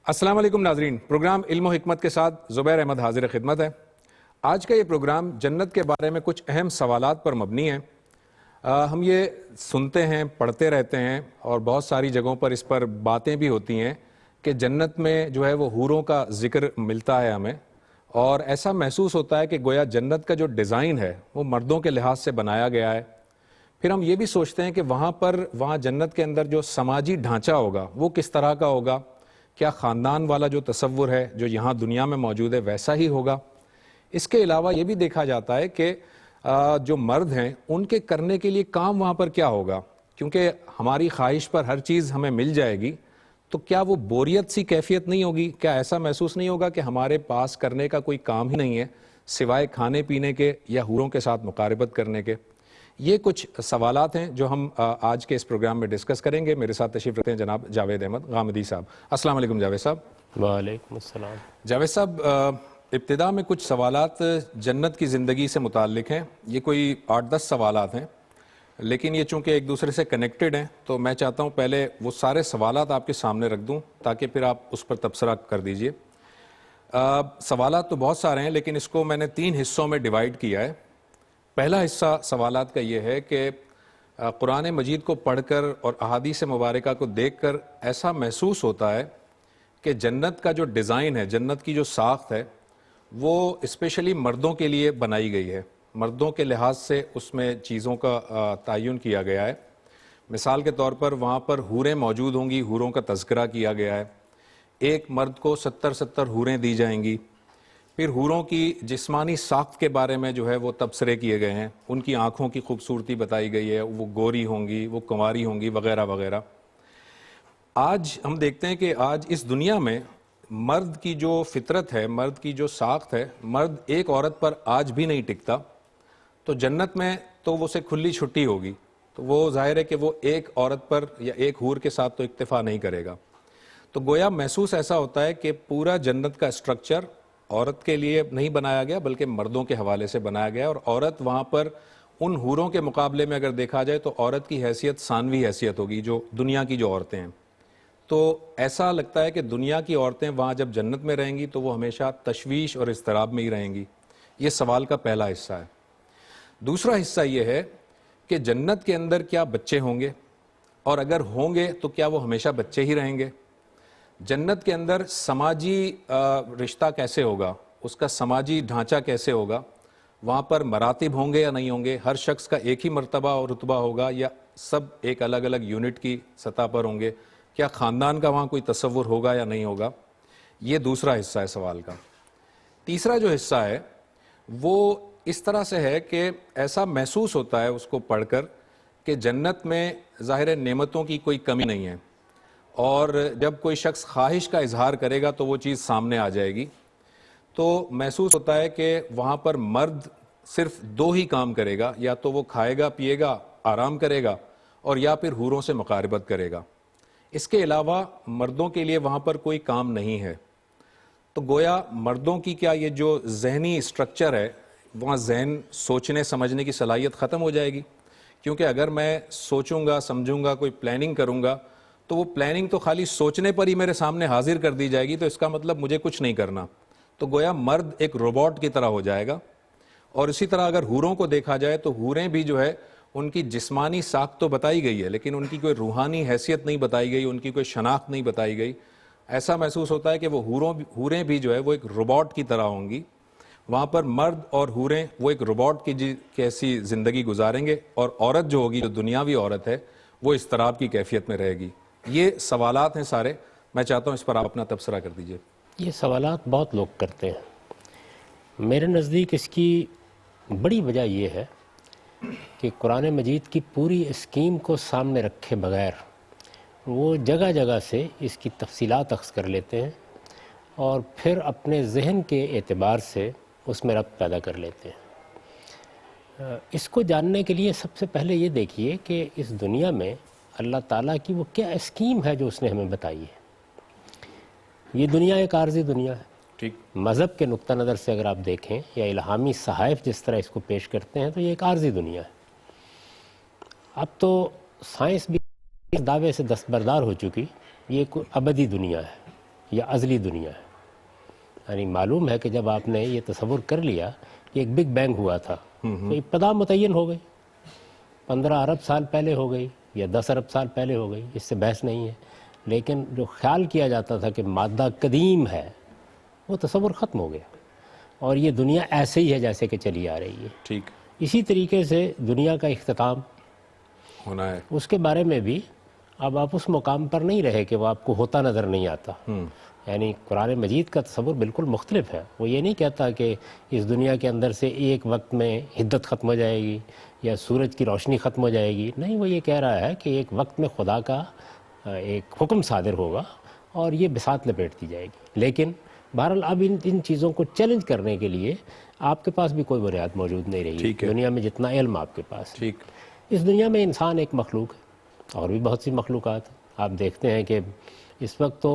السلام علیکم ناظرین، پروگرام علم و حکمت کے ساتھ زبیر احمد حاضر خدمت ہے۔ آج کا یہ پروگرام جنت کے بارے میں کچھ اہم سوالات پر مبنی ہے۔ ہم یہ سنتے ہیں، پڑھتے رہتے ہیں اور بہت ساری جگہوں پر اس پر باتیں بھی ہوتی ہیں کہ جنت میں جو ہے وہ حوروں کا ذکر ملتا ہے ہمیں، اور ایسا محسوس ہوتا ہے کہ گویا جنت کا جو ڈیزائن ہے وہ مردوں کے لحاظ سے بنایا گیا ہے۔ پھر ہم یہ بھی سوچتے ہیں کہ وہاں جنت کے اندر جو سماجی ڈھانچہ ہوگا وہ کس طرح کا ہوگا، کیا خاندان والا جو تصور ہے جو یہاں دنیا میں موجود ہے ویسا ہی ہوگا۔ اس کے علاوہ یہ بھی دیکھا جاتا ہے کہ جو مرد ہیں ان کے کرنے کے لیے کام وہاں پر کیا ہوگا، کیونکہ ہماری خواہش پر ہر چیز ہمیں مل جائے گی تو کیا وہ بوریت سی کیفیت نہیں ہوگی؟ کیا ایسا محسوس نہیں ہوگا کہ ہمارے پاس کرنے کا کوئی کام ہی نہیں ہے سوائے کھانے پینے کے یا حوروں کے ساتھ مقاربت کرنے کے؟ یہ کچھ سوالات ہیں جو ہم آج کے اس پروگرام میں ڈسکس کریں گے۔ میرے ساتھ تشریف رکھتے ہیں جناب جاوید احمد غامدی صاحب۔ السلام علیکم جاوید صاحب۔ وعلیکم السلام۔ جاوید صاحب، ابتدا میں کچھ سوالات جنت کی زندگی سے متعلق ہیں۔ یہ کوئی 8-10 سوالات ہیں، لیکن یہ چونکہ ایک دوسرے سے کنیکٹڈ ہیں تو میں چاہتا ہوں پہلے وہ سارے سوالات آپ کے سامنے رکھ دوں تاکہ پھر آپ اس پر تبصرہ کر دیجئے۔ سوالات تو بہت سارے ہیں لیکن اس کو میں نے 3 حصوں میں ڈیوائیڈ کیا ہے۔ پہلا حصہ سوالات کا یہ ہے کہ قرآن مجید کو پڑھ کر اور احادیث مبارکہ کو دیکھ کر ایسا محسوس ہوتا ہے کہ جنت کا جو ڈیزائن ہے، جنت کی جو ساخت ہے، وہ اسپیشلی مردوں کے لیے بنائی گئی ہے۔ مردوں کے لحاظ سے اس میں چیزوں کا تعین کیا گیا ہے۔ مثال کے طور پر وہاں پر حوریں موجود ہوں گی، حوروں کا تذکرہ کیا گیا ہے۔ ایک مرد کو 70 حوریں دی جائیں گی۔ پھر حوروں کی جسمانی ساخت کے بارے میں جو ہے وہ تبصرے کیے گئے ہیں، ان کی آنکھوں کی خوبصورتی بتائی گئی ہے، وہ گوری ہوں گی، وہ کنواری ہوں گی، وغیرہ وغیرہ۔ آج ہم دیکھتے ہیں کہ آج اس دنیا میں مرد کی جو فطرت ہے، مرد کی جو ساخت ہے، مرد ایک عورت پر آج بھی نہیں ٹکتا۔ تو جنت میں تو وہ اسے کھلی چھٹی ہوگی، تو وہ ظاہر ہے کہ وہ ایک عورت پر یا ایک حور کے ساتھ تو اکتفا نہیں کرے گا۔ تو گویا محسوس ایسا ہوتا ہے کہ پورا جنت کا اسٹرکچر عورت کے لیے نہیں بنایا گیا بلکہ مردوں کے حوالے سے بنایا گیا، اور عورت وہاں پر ان حوروں کے مقابلے میں اگر دیکھا جائے تو عورت کی حیثیت ثانوی حیثیت ہوگی، جو دنیا کی جو عورتیں ہیں۔ تو ایسا لگتا ہے کہ دنیا کی عورتیں وہاں جب جنت میں رہیں گی تو وہ ہمیشہ تشویش اور اضطراب میں ہی رہیں گی۔ یہ سوال کا پہلا حصہ ہے۔ دوسرا حصہ یہ ہے کہ جنت کے اندر کیا بچے ہوں گے، اور اگر ہوں گے تو کیا وہ ہمیشہ بچے ہی رہیں گے؟ جنت کے اندر سماجی رشتہ کیسے ہوگا، اس کا سماجی ڈھانچہ کیسے ہوگا؟ وہاں پر مراتب ہوں گے یا نہیں ہوں گے؟ ہر شخص کا ایک ہی مرتبہ اور رتبہ ہوگا یا سب ایک الگ الگ یونٹ کی سطح پر ہوں گے؟ کیا خاندان کا وہاں کوئی تصور ہوگا یا نہیں ہوگا؟ یہ دوسرا حصہ ہے سوال کا۔ تیسرا جو حصہ ہے وہ اس طرح سے ہے کہ ایسا محسوس ہوتا ہے اس کو پڑھ کر کہ جنت میں ظاہر نعمتوں کی کوئی کمی نہیں ہے، اور جب کوئی شخص خواہش کا اظہار کرے گا تو وہ چیز سامنے آ جائے گی۔ تو محسوس ہوتا ہے کہ وہاں پر مرد صرف 2 ہی کام کرے گا، یا تو وہ کھائے گا، پیے گا، آرام کرے گا، اور یا پھر حوروں سے مقاربت کرے گا۔ اس کے علاوہ مردوں کے لیے وہاں پر کوئی کام نہیں ہے۔ تو گویا مردوں کی کیا یہ جو ذہنی اسٹرکچر ہے، وہاں ذہن سوچنے سمجھنے کی صلاحیت ختم ہو جائے گی، کیونکہ اگر میں سوچوں گا، سمجھوں گا، کوئی پلاننگ کروں گا تو وہ پلاننگ تو خالی سوچنے پر ہی میرے سامنے حاضر کر دی جائے گی، تو اس کا مطلب مجھے کچھ نہیں کرنا۔ تو گویا مرد ایک روبوٹ کی طرح ہو جائے گا۔ اور اسی طرح اگر حوروں کو دیکھا جائے تو حوریں بھی جو ہے ان کی جسمانی ساخت تو بتائی گئی ہے لیکن ان کی کوئی روحانی حیثیت نہیں بتائی گئی، ان کی کوئی شناخت نہیں بتائی گئی۔ ایسا محسوس ہوتا ہے کہ وہ حوریں بھی جو ہے وہ ایک روبوٹ کی طرح ہوں گی۔ وہاں پر مرد اور حوریں وہ ایک روبوٹ کی کیسی زندگی گزاریں گے، اور عورت جو ہوگی، جو دنیاوی عورت ہے، وہ اضطراب کی کیفیت میں رہے گی۔ یہ سوالات ہیں سارے، میں چاہتا ہوں اس پر آپ اپنا تبصرہ کر دیجئے۔ یہ سوالات بہت لوگ کرتے ہیں۔ میرے نزدیک اس کی بڑی وجہ یہ ہے کہ قرآن مجید کی پوری اسکیم کو سامنے رکھے بغیر وہ جگہ جگہ سے اس کی تفصیلات اخذ کر لیتے ہیں اور پھر اپنے ذہن کے اعتبار سے اس میں ربط پیدا کر لیتے ہیں۔ اس کو جاننے کے لیے سب سے پہلے یہ دیکھیے کہ اس دنیا میں اللہ تعالیٰ کی وہ کیا اسکیم ہے جو اس نے ہمیں بتائی ہے۔ یہ دنیا ایک عارضی دنیا ہے۔ ٹھیک، مذہب کے نقطہ نظر سے اگر آپ دیکھیں یا الہامی صحائف جس طرح اس کو پیش کرتے ہیں تو یہ ایک عارضی دنیا ہے۔ اب تو سائنس بھی اس دعوے سے دستبردار ہو چکی، یہ ایک ابدی دنیا ہے، یا ازلی دنیا ہے. یعنی معلوم ہے کہ جب آپ نے یہ تصور کر لیا کہ ایک بگ بینگ ہوا تھا تو ابتدا متعین ہو گئی، 15 ارب سال پہلے ہو گئی یا 10 ارب سال پہلے ہو گئی، اس سے بحث نہیں ہے. لیکن جو خیال کیا جاتا تھا کہ مادہ قدیم ہے وہ تصور ختم ہو گیا، اور یہ دنیا ایسے ہی ہے جیسے کہ چلی آ رہی ہے. ٹھیک اسی طریقے سے دنیا کا اختتام ہونا ہے. اس کے بارے میں بھی اب آپ اس مقام پر نہیں رہے کہ وہ آپ کو ہوتا نظر نہیں آتا. یعنی قرآن مجید کا تصور بالکل مختلف ہے. وہ یہ نہیں کہتا کہ اس دنیا کے اندر سے ایک وقت میں حدت ختم ہو جائے گی یا سورج کی روشنی ختم ہو جائے گی. نہیں، وہ یہ کہہ رہا ہے کہ ایک وقت میں خدا کا ایک حکم صادر ہوگا اور یہ بساط لپیٹ دی جائے گی. لیکن بہرحال اب ان چیزوں کو چیلنج کرنے کے لیے آپ کے پاس بھی کوئی بنیاد موجود نہیں رہی دنیا میں، جتنا علم آپ کے پاس. ٹھیک. اس دنیا میں انسان ایک مخلوق ہے اور بھی بہت سی مخلوقات ہیں. آپ دیکھتے ہیں کہ اس وقت تو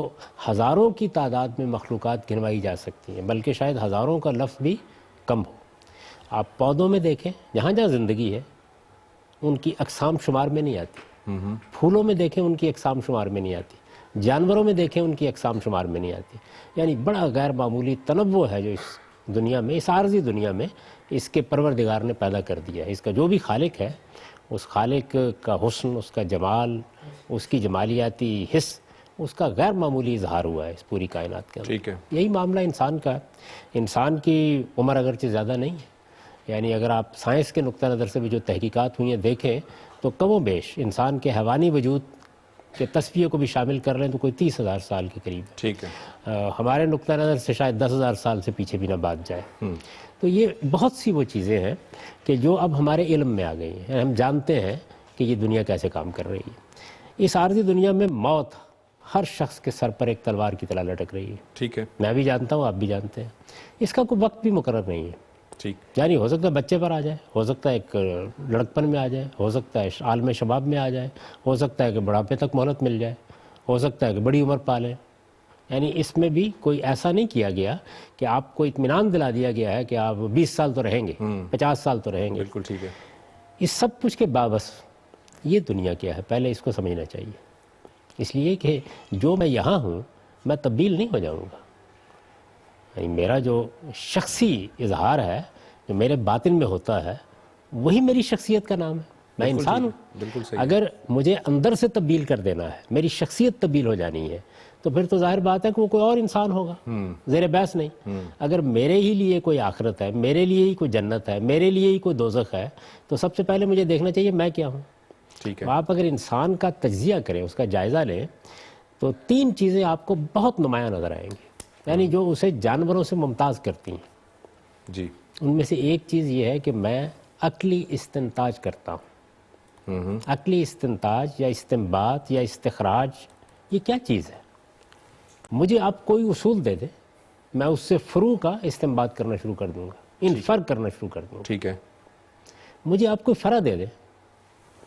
ہزاروں کی تعداد میں مخلوقات گنوائی جا سکتی ہیں، بلکہ شاید ہزاروں کا لفظ بھی کم ہو. آپ پودوں میں دیکھیں، جہاں جہاں زندگی ہے ان کی اقسام شمار میں نہیں آتی. پھولوں میں دیکھیں ان کی اقسام شمار میں نہیں آتی. جانوروں میں دیکھیں ان کی اقسام شمار میں نہیں آتی. یعنی بڑا غیر معمولی تنوع ہے جو اس دنیا میں، اس عارضی دنیا میں اس کے پروردگار نے پیدا کر دیا ہے. اس کا جو بھی خالق ہے، اس خالق کا حسن، اس کا جمال، اس کی جمالیاتی حس، اس کا غیر معمولی اظہار ہوا ہے اس پوری کائنات کے اندر. ٹھیک ہے. یہی معاملہ انسان کا ہے. انسان کی عمر اگرچہ زیادہ نہیں ہے، یعنی اگر آپ سائنس کے نقطہ نظر سے بھی جو تحقیقات ہوئی ہیں دیکھیں تو کم و بیش انسان کے حیوانی وجود کے تصفیے کو بھی شامل کر لیں تو کوئی 30,000 سال کے قریب ہے. ٹھیک ہے. ہمارے نقطہ نظر سے شاید 10,000 سال سے پیچھے بھی نہ بات جائے. تو یہ بہت سی وہ چیزیں ہیں کہ جو اب ہمارے علم میں آ گئی ہیں. ہم جانتے ہیں کہ یہ دنیا کیسے کام کر رہی ہے. اس عارضی دنیا میں موت ہر شخص کے سر پر ایک تلوار کی طرح لٹک رہی ہے. ٹھیک ہے. میں بھی جانتا ہوں، آپ بھی جانتے ہیں. اس کا کوئی وقت بھی مقرر نہیں ہے. ٹھیک. یعنی ہو سکتا ہے بچے پر آ جائے، ہو سکتا ہے ایک لڑکپن میں آ جائے، ہو سکتا ہے عالم شباب میں آ جائے، ہو سکتا ہے کہ بڑھاپے تک مہلت مل جائے، ہو سکتا ہے کہ بڑی عمر پالیں. یعنی اس میں بھی کوئی ایسا نہیں کیا گیا کہ آپ کو اطمینان دلا دیا گیا ہے کہ آپ 20 سال تو رہیں گے، 50 سال تو رہیں گے. بالکل ٹھیک ہے. اس سب کچھ کے باوس یہ دنیا کیا ہے، پہلے اس کو سمجھنا چاہیے. اس لیے کہ جو میں یہاں ہوں میں تبدیل نہیں ہو جاؤں گا. یعنی میرا جو شخصی اظہار ہے، جو میرے باطن میں ہوتا ہے، وہی میری شخصیت کا نام ہے. میں انسان ہوں. بالکل صحیح. اگر مجھے اندر سے تبدیل کر دینا ہے، میری شخصیت تبدیل ہو جانی ہے، تو پھر تو ظاہر بات ہے کہ وہ کوئی اور انسان ہوگا، زیر بحث نہیں. اگر میرے ہی لیے کوئی آخرت ہے، میرے لیے ہی کوئی جنت ہے، میرے لیے ہی کوئی دوزخ ہے، تو سب سے پہلے مجھے دیکھنا چاہیے میں کیا ہوں. ٹھیک ہے. آپ اگر انسان کا تجزیہ کریں، اس کا جائزہ لیں، تو 3 چیزیں آپ کو بہت نمایاں نظر آئیں گی، یعنی جو اسے جانوروں سے ممتاز کرتی ہیں. جی. ان میں سے ایک چیز یہ ہے کہ میں عقلی استنتاج کرتا ہوں. عقلی استنتاج یا استنباط یا استخراج، یہ کیا چیز ہے؟ مجھے آپ کوئی اصول دے دیں، میں اس سے فروع کا استنباط کرنا شروع کر دوں گا، انفر کرنا شروع کر دوں گا. ٹھیک ہے. مجھے آپ کوئی فرع دے دیں،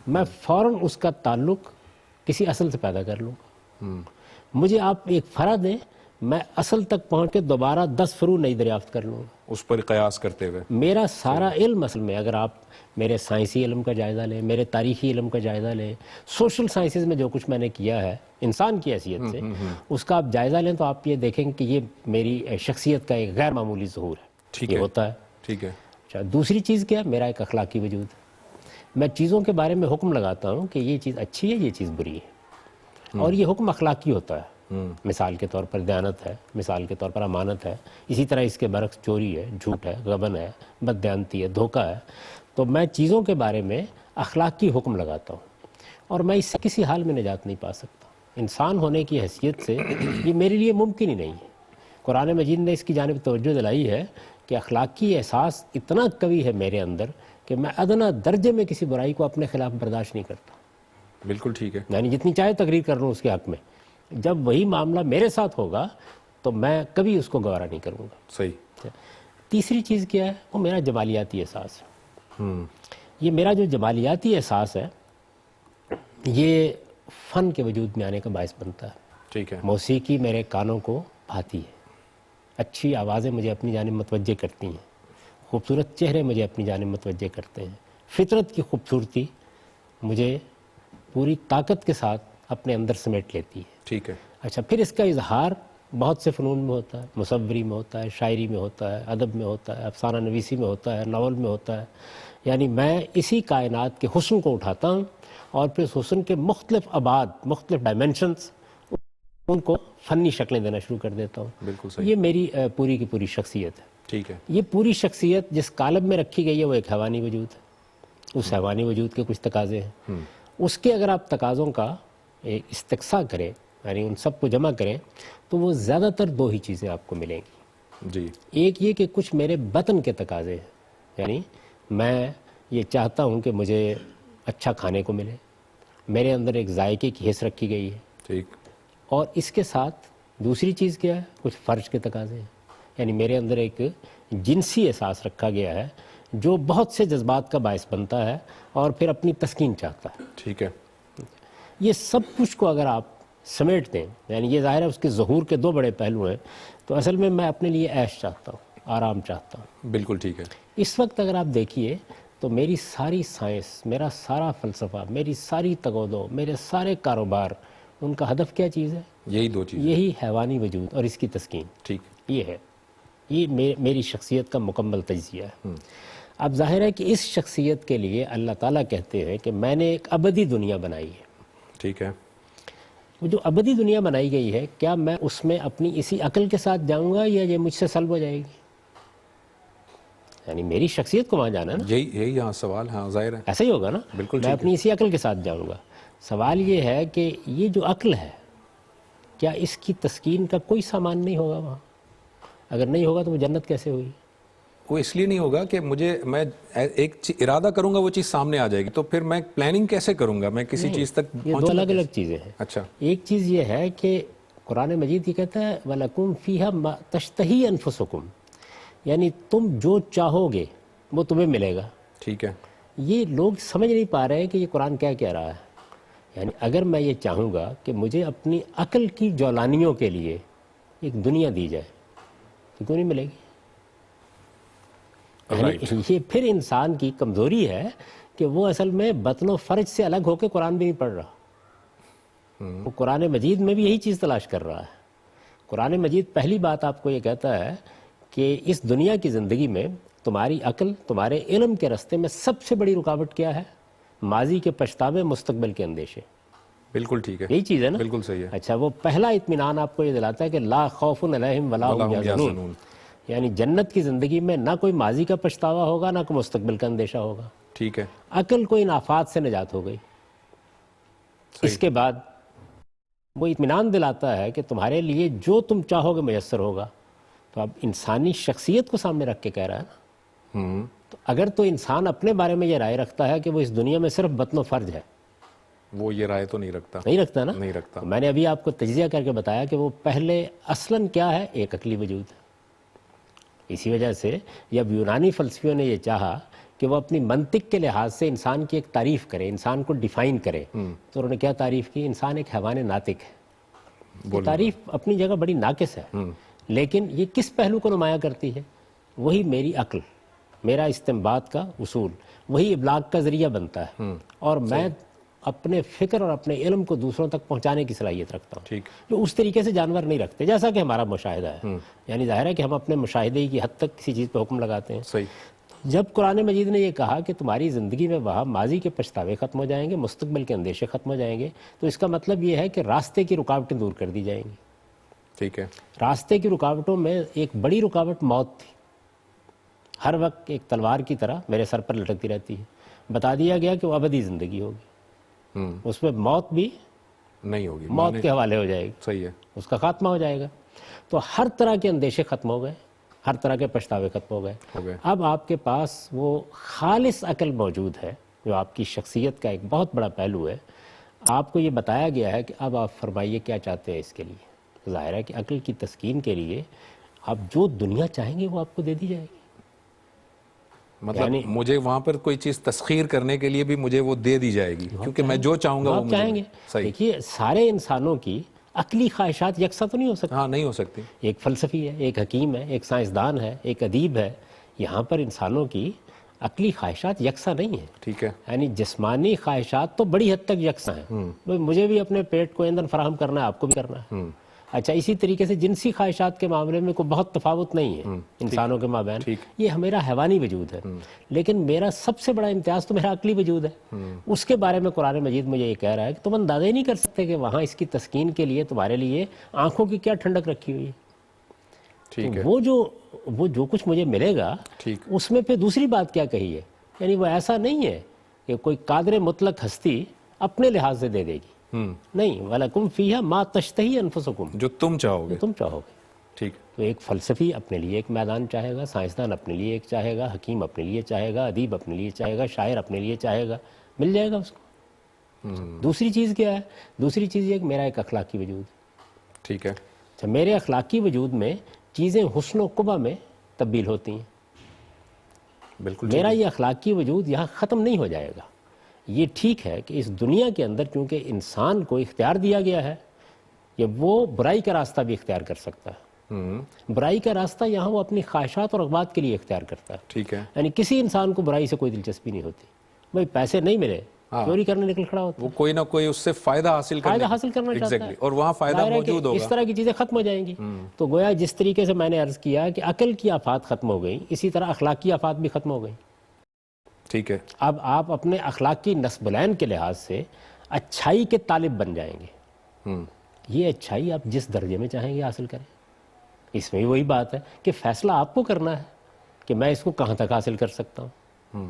میں فوراً اس کا تعلق کسی اصل سے پیدا کر لوں گا. مجھے آپ ایک فرع دیں، میں اصل تک پہنچ کے دوبارہ 10 فروع نئی دریافت کر لوں گا. اس پر قیاس کرتے ہوئے میرا سارا علم اصل میں، اگر آپ میرے سائنسی علم کا جائزہ لیں، میرے تاریخی علم کا جائزہ لیں، سوشل سائنسز میں جو کچھ میں نے کیا ہے انسان کی حیثیت سے، اس کا آپ جائزہ لیں تو آپ یہ دیکھیں کہ یہ میری شخصیت کا ایک غیر معمولی ظہور ہے. ٹھیک یہ ہے. ہوتا ہے. ٹھیک ہے. اچھا، دوسری چیز کیا ہے؟ میرا ایک اخلاقی وجود ہے. میں چیزوں کے بارے میں حکم لگاتا ہوں کہ یہ چیز اچھی ہے، یہ چیز بری ہے، اور یہ حکم اخلاقی ہوتا ہے. مثال کے طور پر دیانت ہے، مثال کے طور پر امانت ہے. اسی طرح اس کے برعکس چوری ہے، جھوٹ ہے، غبن ہے، بددیانتی ہے، دھوکہ ہے. تو میں چیزوں کے بارے میں اخلاقی حکم لگاتا ہوں، اور میں اس سے کسی حال میں نجات نہیں پا سکتا. انسان ہونے کی حیثیت سے یہ میرے لیے ممکن ہی نہیں ہے. قرآن مجید نے اس کی جانب توجہ دلائی ہے کہ اخلاقی احساس اتنا قوی ہے میرے اندر کہ میں ادنا درجے میں کسی برائی کو اپنے خلاف برداشت نہیں کرتا. بالکل ٹھیک ہے. یعنی جتنی چاہے تقریر کر لوں اس کے حق میں، جب وہی معاملہ میرے ساتھ ہوگا تو میں کبھی اس کو گوارا نہیں کروں گا. صحیح. تیسری چیز کیا ہے؟ وہ میرا جمالیاتی احساس ہے. یہ میرا جو جمالیاتی احساس ہے یہ فن کے وجود میں آنے کا باعث بنتا ہے. ٹھیک ہے. موسیقی میرے کانوں کو بھاتی ہے، اچھی آوازیں مجھے اپنی جانب متوجہ کرتی ہیں، خوبصورت چہرے مجھے اپنی جانب متوجہ کرتے ہیں، فطرت کی خوبصورتی مجھے پوری طاقت کے ساتھ اپنے اندر سمیٹ لیتی ہے. ٹھیک ہے. اچھا، پھر اس کا اظہار بہت سے فنون میں ہوتا ہے، مصوری میں ہوتا ہے، شاعری میں ہوتا ہے، ادب میں ہوتا ہے، افسانہ نویسی میں ہوتا ہے، ناول میں ہوتا ہے. یعنی میں اسی کائنات کے حسن کو اٹھاتا ہوں اور پھر اس حسن کے مختلف ابعاد، مختلف ڈائمنشنز، ان کو فنی شکلیں دینا شروع کر دیتا ہوں. بالکل صحیح. یہ میری پوری کی پوری شخصیت ہے. ٹھیک ہے. یہ پوری شخصیت جس قالب میں رکھی گئی ہے وہ ایک حیوانی وجود ہے. اس حیوانی وجود کے کچھ تقاضے ہیں. اس کے اگر آپ تقاضوں کا استقصاء کریں، یعنی ان سب کو جمع کریں، تو وہ زیادہ تر دو ہی چیزیں آپ کو ملیں گی. جی. ایک یہ کہ کچھ میرے بطن کے تقاضے ہیں، یعنی میں یہ چاہتا ہوں کہ مجھے اچھا کھانے کو ملے، میرے اندر ایک ذائقے کی حس رکھی گئی ہے. ٹھیک. اور اس کے ساتھ دوسری چیز کیا ہے؟ کچھ فرج کے تقاضے ہیں، یعنی میرے اندر ایک جنسی احساس رکھا گیا ہے جو بہت سے جذبات کا باعث بنتا ہے اور پھر اپنی تسکین چاہتا ہے. ٹھیک ہے. یہ سب کچھ کو اگر آپ سمیٹ دیں، یعنی یہ ظاہر ہے اس کے ظہور کے دو بڑے پہلو ہیں، تو اصل میں اپنے لیے عیش چاہتا ہوں، آرام چاہتا ہوں. بالکل ٹھیک ہے. اس وقت اگر آپ دیکھیے تو میری ساری سائنس، میرا سارا فلسفہ، میری ساری تگودو، میرے سارے کاروبار، ان کا ہدف کیا چیز ہے؟ یہی دو چیز. یہی حیوانی وجود اور اس کی تسکین. ٹھیک. یہ ہے، یہ میری شخصیت کا مکمل تجزیہ ہے. اب ظاہر ہے کہ اس شخصیت کے لیے اللہ تعالیٰ کہتے ہیں کہ میں نے ایک ابدی دنیا بنائی ہے. ٹھیک ہے. وہ جو ابدی دنیا بنائی گئی ہے، کیا میں اس میں اپنی اسی عقل کے ساتھ جاؤں گا یا یہ مجھ سے سلب ہو جائے گی؟ یعنی میری شخصیت کو وہاں جانا ہے نا. یہی ہاں سوال. ہاں ظاہر ہے. ایسا ہی ہوگا نا. بالکل. میں اپنی اسی عقل کے ساتھ جاؤں گا. سوال یہ ہے کہ یہ جو عقل ہے، کیا اس کی تسکین کا کوئی سامان نہیں ہوگا وہاں؟ اگر نہیں ہوگا تو وہ جنت کیسے ہوئی؟ وہ اس لیے نہیں ہوگا کہ میں ایک ارادہ کروں گا وہ چیز سامنے آ جائے گی، تو پھر میں پلاننگ کیسے کروں گا؟ میں کسی چیز تک یہ دو الگ الگ چیزیں ہیں. اچھا. ایک چیز یہ ہے کہ قرآن مجید یہ کہتا ہے وَلَكُمْ فِيهَا مَا تَشْتَهِي أَنفُسُكُمْ، یعنی تم جو چاہو گے وہ تمہیں ملے گا. ٹھیک ہے. یہ لوگ سمجھ نہیں پا رہے کہ یہ قرآن کیا کہہ رہا ہے. یعنی اگر میں یہ چاہوں گا کہ مجھے اپنی عقل کی جولانیوں کے لیے ایک دنیا دی جائے تو کیوں نہیں ملے گی؟ یعنی یہ پھر انسان کی کمزوری ہے کہ وہ اصل میں بطن و فرج سے الگ ہو کے قرآن بھی نہیں پڑھ رہا. وہ قرآن مجید میں بھی یہی چیز تلاش کر رہا ہے. قرآن مجید پہلی بات آپ کو یہ کہتا ہے کہ اس دنیا کی زندگی میں تمہاری عقل، تمہارے علم کے راستے میں سب سے بڑی رکاوٹ کیا ہے؟ ماضی کے پچھتاوے، مستقبل کے اندیشے. بالکل ٹھیک ہے. یہی چیز ہے نا. بالکل صحیح ہے. اچھا، وہ پہلا اطمینان آپ کو یہ دلاتا ہے کہ لا خوف علیہم ولا هم یحزنون، یعنی جنت کی زندگی میں نہ کوئی ماضی کا پچھتاوا ہوگا، نہ کوئی مستقبل کا اندیشہ ہوگا. ٹھیک ہے. عقل کو ان آفات سے نجات ہو گئی. اس کے بعد وہ اطمینان دلاتا ہے کہ تمہارے لیے جو تم چاہو گے میسر ہوگا. تو اب انسانی شخصیت کو سامنے رکھ کے کہہ رہا ہے نا. تو اگر تو انسان اپنے بارے میں یہ رائے رکھتا ہے کہ وہ اس دنیا میں صرف بطن و فرج ہے، وہ یہ رائے تو نہیں رکھتا. نہیں رکھتا نا. نہیں رکھتا. میں نے ابھی آپ کو تجزیہ کر کے بتایا کہ وہ پہلے اصلاً کیا ہے؟ ایک عقلی وجود ہے. اسی وجہ سے جب یونانی فلسفیوں نے یہ چاہا کہ وہ اپنی منطق کے لحاظ سے انسان کی ایک تعریف کرے، انسان کو ڈیفائن کرے، تو انہوں نے کیا تعریف کی؟ انسان ایک حیوان ناطق ہے. یہ تعریف اپنی جگہ بڑی ناقص ہے، لیکن یہ کس پہلو کو نمایاں کرتی ہے؟ وہی میری عقل، میرا استنباط کا اصول، وہی ابلاغ کا ذریعہ بنتا ہے. اور میں اپنے فکر اور اپنے علم کو دوسروں تک پہنچانے کی صلاحیت رکھتا ہوں، جو اس طریقے سے جانور نہیں رکھتے، جیسا کہ ہمارا مشاہدہ ہے. یعنی ظاہر ہے کہ ہم اپنے مشاہدے کی حد تک کسی چیز پہ حکم لگاتے ہیں. صحیح. جب قرآن مجید نے یہ کہا کہ تمہاری زندگی میں وہاں ماضی کے پچھتاوے ختم ہو جائیں گے، مستقبل کے اندیشے ختم ہو جائیں گے، تو اس کا مطلب یہ ہے کہ راستے کی رکاوٹیں دور کر دی جائیں گی. ٹھیک ہے. راستے کی رکاوٹوں میں ایک بڑی رکاوٹ موت تھی. ہر وقت ایک تلوار کی طرح میرے سر پر لٹکتی رہتی ہے. بتا دیا گیا کہ وہ ابدی زندگی ہوگی، اس میں موت بھی نہیں ہوگی، موت کے حوالے ہو جائے گی. صحیح ہے. اس کا خاتمہ ہو جائے گا. تو ہر طرح کے اندیشے ختم ہو گئے، ہر طرح کے پچھتاوے ختم ہو گئے. اب آپ کے پاس وہ خالص عقل موجود ہے جو آپ کی شخصیت کا ایک بہت بڑا پہلو ہے. آپ کو یہ بتایا گیا ہے کہ اب آپ فرمائیے کیا چاہتے ہیں اس کے لیے. ظاہر ہے کہ عقل کی تسکین کے لیے آپ جو دنیا چاہیں گے وہ آپ کو دے دی جائے گی. مطلب مجھے وہاں پر کوئی چیز تسخیر کرنے کے لیے بھی مجھے وہ دے دی جائے گی، کیونکہ میں جو چاہوں گا وہ آپ چاہیں گے. دیکھیے سارے انسانوں کی عقلی خواہشات یکساں تو نہیں ہو سکتی. ہاں نہیں ہو سکتی. ایک فلسفی ہے، ایک حکیم ہے، ایک سائنسدان ہے، ایک ادیب ہے. یہاں پر انسانوں کی عقلی خواہشات یکساں نہیں ہیں. ٹھیک ہے. یعنی جسمانی خواہشات تو بڑی حد تک یکساں ہیں. مجھے بھی اپنے پیٹ کو ایندھن فراہم کرنا ہے، آپ کو بھی کرنا ہے. اچھا اسی طریقے سے جنسی خواہشات کے معاملے میں کوئی بہت تفاوت نہیں ہے انسانوں کے مابین، یہ میرا حیوانی وجود ہے، لیکن میرا سب سے بڑا امتیاز تو میرا عقلی وجود ہے۔ اس کے بارے میں قرآن مجید مجھے یہ کہہ رہا ہے کہ تم اندازہ ہی نہیں کر سکتے کہ وہاں اس کی تسکین کے لیے تمہارے لیے آنکھوں کی کیا ٹھنڈک رکھی ہوئی ہے۔ ٹھیک ہے، وہ جو کچھ مجھے ملے گا اس میں پھر دوسری بات کیا کہی ہے، یعنی وہ ایسا نہیں ہے کہ کوئی قادر مطلق ہستی اپنے لحاظ سے دے دے گی، نہیں، وَلَكُمْ فِيهَا مَا تَشْتَهِي أَنفُسُكُمْ، جو تم چاہو گے، جو تم چاہو گے۔ ٹھیک، تو ایک فلسفی اپنے لیے ایک میدان چاہے گا، سائنسدان اپنے لیے ایک چاہے گا، حکیم اپنے لیے چاہے گا، ادیب اپنے لیے چاہے گا، شاعر اپنے لیے چاہے گا، مل جائے گا اس کو۔ دوسری چیز کیا ہے؟ دوسری چیز یہ کہ میرا ایک اخلاقی وجود ہے۔ ٹھیک ہے، اچھا میرے اخلاقی وجود میں چیزیں حسن و قبح میں تبدیل ہوتی ہیں، بالکل میرا یہ اخلاقی وجود یہاں ختم نہیں ہو جائے گا۔ یہ ٹھیک ہے کہ اس دنیا کے اندر چونکہ انسان کو اختیار دیا گیا ہے کہ وہ برائی کا راستہ بھی اختیار کر سکتا ہے، برائی کا راستہ یہاں وہ اپنی خواہشات اور رغبات کے لیے اختیار کرتا ہے۔ ٹھیک ہے، یعنی کسی انسان کو برائی سے کوئی دلچسپی نہیں ہوتی، بھائی پیسے نہیں ملے چوری کرنے نکل کھڑا ہوتا ہے، وہ کوئی نہ کوئی اس سے فائدہ حاصل فائدہ حاصل کرنا چاہتا ہے، اور وہاں فائدہ ظاہر ہے موجود کہ ہوگا۔ اس طرح کی چیزیں ختم ہو جائیں گی۔ تو گویا جس طریقے سے میں نے عرض کیا کہ عقل کی آفات ختم ہو گئیں، اسی طرح اخلاقی آفات بھی ختم ہو گئیں۔ ٹھیک ہے، اب آپ اپنے اخلاقی نصب العین کے لحاظ سے اچھائی کے طالب بن جائیں گے، یہ اچھائی آپ جس درجے میں چاہیں گے حاصل کریں۔ اس میں وہی بات ہے کہ فیصلہ آپ کو کرنا ہے کہ میں اس کو کہاں تک حاصل کر سکتا ہوں،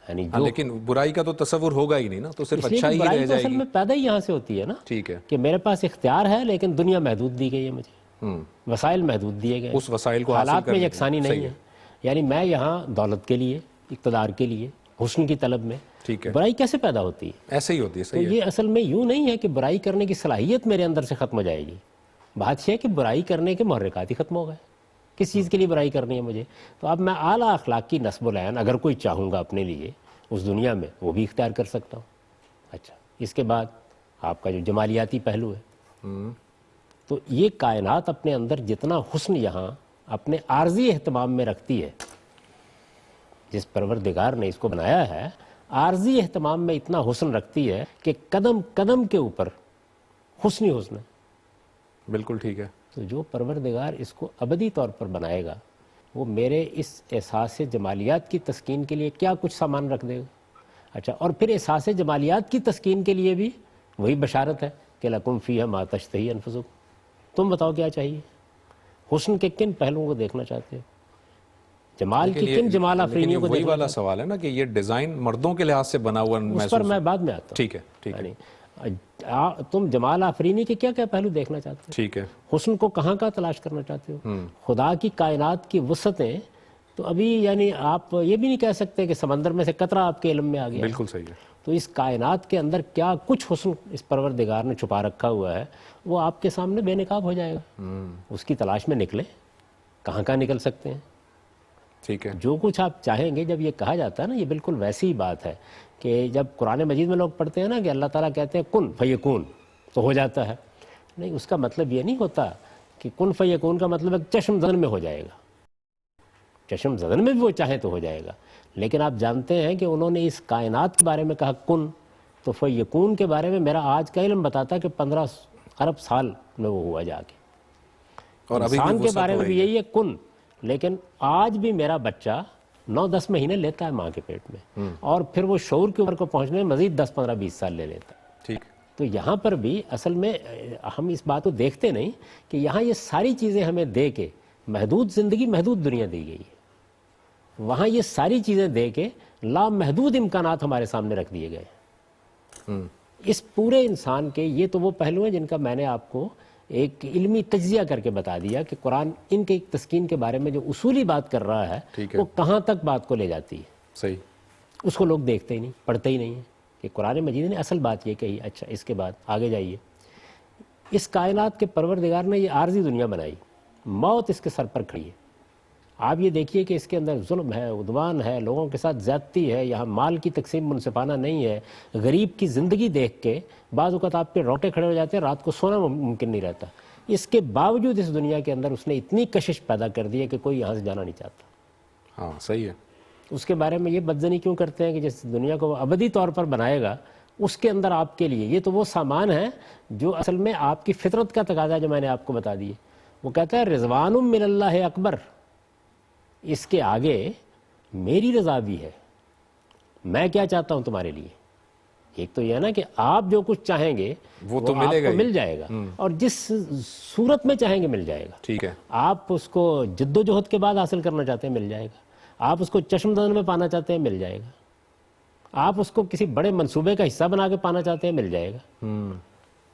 یعنی جو لیکن برائی کا تو تصور ہوگا ہی نہیں نا، تو صرف اس لیے کہ اچھائی ہی برائی رہ تو جائے اصل گی۔ میں پیدا ہی یہاں سے ہوتی ہے نا، ٹھیک ہے، کہ میرے پاس اختیار ہے لیکن دنیا محدود دی گئی ہے مجھے، وسائل محدود دیے گئے، اس وسائل کو حاصل حالات میں کرنے یکسانی کی، نہیں ہے، یعنی میں یہاں دولت کے لیے، اقتدار کے لیے، حسن کی طلب میں، ٹھیک ہے، برائی کیسے پیدا ہوتی ہے؟ ایسے ہی ہوتی ہے، تو صحیح ہے، یہ اصل میں یوں نہیں ہے کہ برائی کرنے کی صلاحیت میرے اندر سے ختم ہو جائے گی، بات یہ ہے کہ برائی کرنے کے محرکات ہی ختم ہو گئے، کس چیز کے لیے برائی کرنی ہے مجھے؟ تو اب میں اعلیٰ اخلاقی نصب العین اگر کوئی چاہوں گا اپنے لیے اس دنیا میں، وہ بھی اختیار کر سکتا ہوں۔ اچھا اس کے بعد آپ کا جو جمالیاتی پہلو ہے، تو یہ کائنات اپنے اندر جتنا حسن یہاں اپنے عارضی اہتمام میں رکھتی ہے، جس پروردگار نے اس کو بنایا ہے عارضی اہتمام میں اتنا حسن رکھتی ہے کہ قدم قدم کے اوپر حسن ہی حسن ہے۔ بالکل ٹھیک ہے، تو جو پروردگار اس کو ابدی طور پر بنائے گا وہ میرے اس احساس جمالیات کی تسکین کے لیے کیا کچھ سامان رکھ دے گا۔ اچھا اور پھر احساس جمالیات کی تسکین کے لیے بھی وہی بشارت ہے کہ لکم فیہا ما تشتہی انفسکم، تم بتاؤ کیا چاہیے، حسن کے کن پہلوؤں کو دیکھنا چاہتے ہو، جمال کی کن جمال آفرینیوں کو وہی دیکھنا والا سوال ہے نا کہ یہ ڈیزائن مردوں کے لحاظ سے بنا ہوا اس پر میں بعد میں آتا ہوں۔ ٹھیک ہے، ٹھیک ہے، یعنی تم جمال آفرینی کے کیا کیا پہلو دیکھنا چاہتے ہو، ٹھیک ہے، حسن کو کہاں کا تلاش کرنا چاہتے ہو، خدا کی کائنات کی وسعتیں تو ابھی یعنی آپ یہ بھی نہیں کہہ سکتے کہ سمندر میں سے قطرہ آپ کے علم میں آ گیا، بالکل صحیح ہے، تو اس کائنات کے اندر کیا کچھ حسن اس پروردگار نے چھپا رکھا ہوا ہے وہ آپ کے سامنے بے نقاب ہو جائے گا، اس کی تلاش میں نکلیں، کہاں کہاں نکل سکتے ہیں، ٹھیک ہے، جو کچھ آپ چاہیں گے۔ جب یہ کہا جاتا ہے نا، یہ بالکل ویسی ہی بات ہے کہ جب قرآن مجید میں لوگ پڑھتے ہیں نا کہ اللہ تعالیٰ کہتے ہیں کن فیکون تو ہو جاتا ہے، نہیں، اس کا مطلب یہ نہیں ہوتا کہ کن فیکون کا مطلب ہے چشم زدن میں ہو جائے گا، چشم زدن میں بھی وہ چاہیں تو ہو جائے گا، لیکن آپ جانتے ہیں کہ انہوں نے اس کائنات کے بارے میں کہا کن، تو فیکون کے بارے میں میرا آج کا علم بتاتا کہ 15 ارب سال میں وہ ہوا جا کے، اور ابھی انسان بھی کے وسعت بارے ہو میں بھی رہی ہے، یہی ہے کن، لیکن آج بھی میرا بچہ 9-10 مہینے لیتا ہے ماں کے پیٹ میں، اور پھر وہ شعور کی عمر کو پہنچنے میں مزید 10-15-20 سال لے لیتا ہے۔ ٹھیک، تو یہاں پر بھی اصل میں ہم اس بات کو دیکھتے نہیں کہ یہاں یہ ساری چیزیں ہمیں دے کے محدود زندگی محدود دنیا دی گئی ہے، وہاں یہ ساری چیزیں دے کے لامحدود امکانات ہمارے سامنے رکھ دیے گئے ہیں۔ اس پورے انسان کے یہ تو وہ پہلو ہیں جن کا میں نے آپ کو ایک علمی تجزیہ کر کے بتا دیا کہ قرآن ان کے تسکین کے بارے میں جو اصولی بات کر رہا ہے ٹھیک ہے، وہ کہاں تک بات کو لے جاتی ہے، صحیح، اس کو لوگ دیکھتے ہی نہیں، پڑھتے ہی نہیں ہیں کہ قرآن مجید نے اصل بات یہ کہی۔ اچھا اس کے بعد آگے جائیے، اس کائنات کے پروردگار نے یہ عارضی دنیا بنائی، موت اس کے سر پر کھڑی ہے، آپ یہ دیکھیے کہ اس کے اندر ظلم ہے، عدوان ہے، لوگوں کے ساتھ زیادتی ہے، یہاں مال کی تقسیم منصفانہ نہیں ہے، غریب کی زندگی دیکھ کے بعض اوقات آپ کے روٹے کھڑے ہو جاتے ہیں، رات کو سونا ممکن نہیں رہتا، اس کے باوجود اس دنیا کے اندر اس نے اتنی کشش پیدا کر دی ہے کہ کوئی یہاں سے جانا نہیں چاہتا۔ ہاں صحیح ہے، اس کے بارے میں یہ بدزنی کیوں کرتے ہیں کہ جس دنیا کو وہ ابدی طور پر بنائے گا اس کے اندر آپ کے لیے یہ تو وہ سامان ہے جو اصل میں آپ کی فطرت کا تقاضا جو میں نے آپ کو بتا دی ہے. وہ کہتا ہے رضوان من اللہ اکبر، اس کے آگے میری رضا بھی ہے. میں کیا چاہتا ہوں تمہارے لیے؟ ایک تو یہ ہے نا کہ آپ جو کچھ چاہیں گے وہ وہ تو آپ ملے گا کو ہی. مل جائے گا، اور جس صورت میں چاہیں گے مل جائے گا. ٹھیک ہے. آپ اس کو جد و جہد کے بعد حاصل کرنا چاہتے ہیں مل جائے گا. آپ اس کو چشم دن میں پانا چاہتے ہیں مل جائے گا. آپ اس کو کسی بڑے منصوبے کا حصہ بنا کے پانا چاہتے ہیں مل جائے گا.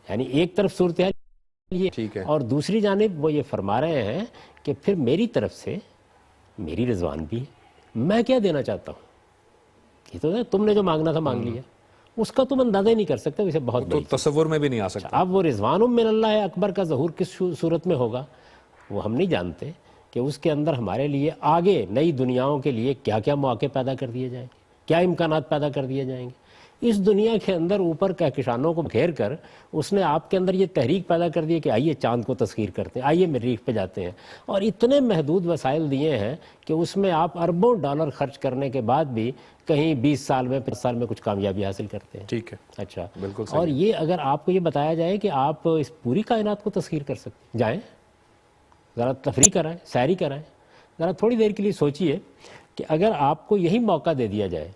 یعنی ایک طرف صورتحال یہ، ٹھیک ہے. اور دوسری جانب وہ یہ فرما رہے ہیں کہ پھر میری طرف سے میری رضوان بھی ہے. میں کیا دینا چاہتا ہوں؟ یہ تو ہے تم نے جو مانگنا تھا مانگ لیا، اس کا تم اندازہ ہی نہیں کر سکتے. اسے بہت تو بڑی تصور میں بھی نہیں آ سکتا. اب وہ رضوان من اللہ اکبر کا ظہور کس صورت میں ہوگا وہ ہم نہیں جانتے، کہ اس کے اندر ہمارے لیے آگے نئی دنیاؤں کے لیے کیا کیا مواقع پیدا کر دیے جائیں گے، کیا امکانات پیدا کر دیے جائیں گے. اس دنیا کے اندر اوپر کہکشانوں کو گھیر کر اس نے آپ کے اندر یہ تحریک پیدا کر دی کہ آئیے چاند کو تسخیر کرتے ہیں، آئیے مریخ پہ جاتے ہیں، اور اتنے محدود وسائل دیے ہیں کہ اس میں آپ اربوں ڈالر خرچ کرنے کے بعد بھی کہیں 20 سال میں 50 سال میں کچھ کامیابی حاصل کرتے ہیں. ٹھیک ہے. اچھا، بالکل صحیح. اور یہ اگر آپ کو یہ بتایا جائے کہ آپ اس پوری کائنات کو تسخیر کر سکتے ہیں، جائیں ذرا تفریح کرائیں، سیری کرائیں، ذرا تھوڑی دیر کے لیے سوچئے کہ اگر آپ کو یہی موقع دے دیا جائے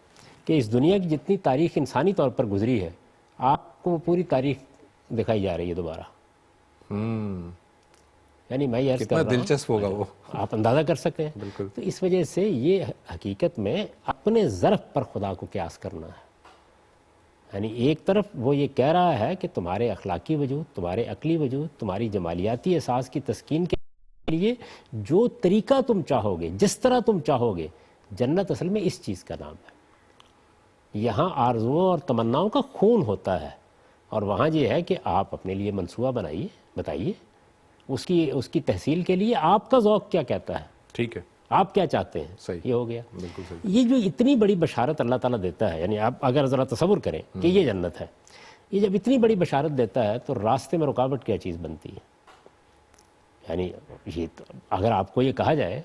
کہ اس دنیا کی جتنی تاریخ انسانی طور پر گزری ہے آپ کو وہ پوری تاریخ دکھائی جا رہی ہے دوبارہ. یعنی میں یہ عرض کر رہا ہوں دلچسپ ہوگا وہ، آپ اندازہ کر سکتے ہیں. بالکل. تو اس وجہ سے یہ حقیقت میں اپنے ظرف پر خدا کو قیاس کرنا ہے. یعنی ایک طرف وہ یہ کہہ رہا ہے کہ تمہارے اخلاقی وجود، تمہارے عقلی وجود، تمہاری جمالیاتی احساس کی تسکین کے لیے جو طریقہ تم چاہو گے، جس طرح تم چاہو گے، جنت اصل میں اس چیز کا نام ہے. یہاں آرزوؤں اور تمناؤں کا خون ہوتا ہے، اور وہاں یہ ہے کہ آپ اپنے لیے منصوبہ بنائیے، بتائیے اس کی تحصیل کے لیے آپ کا ذوق کیا کہتا ہے، ٹھیک ہے، آپ کیا چاہتے ہیں. صحیح. یہ ہو گیا. بالکل صحیح. یہ جو اتنی بڑی بشارت اللہ تعالیٰ دیتا ہے، یعنی آپ اگر ذرا تصور کریں کہ یہ جنت ہے، یہ جب اتنی بڑی بشارت دیتا ہے تو راستے میں رکاوٹ کیا چیز بنتی ہے. یعنی یہ اگر آپ کو یہ کہا جائے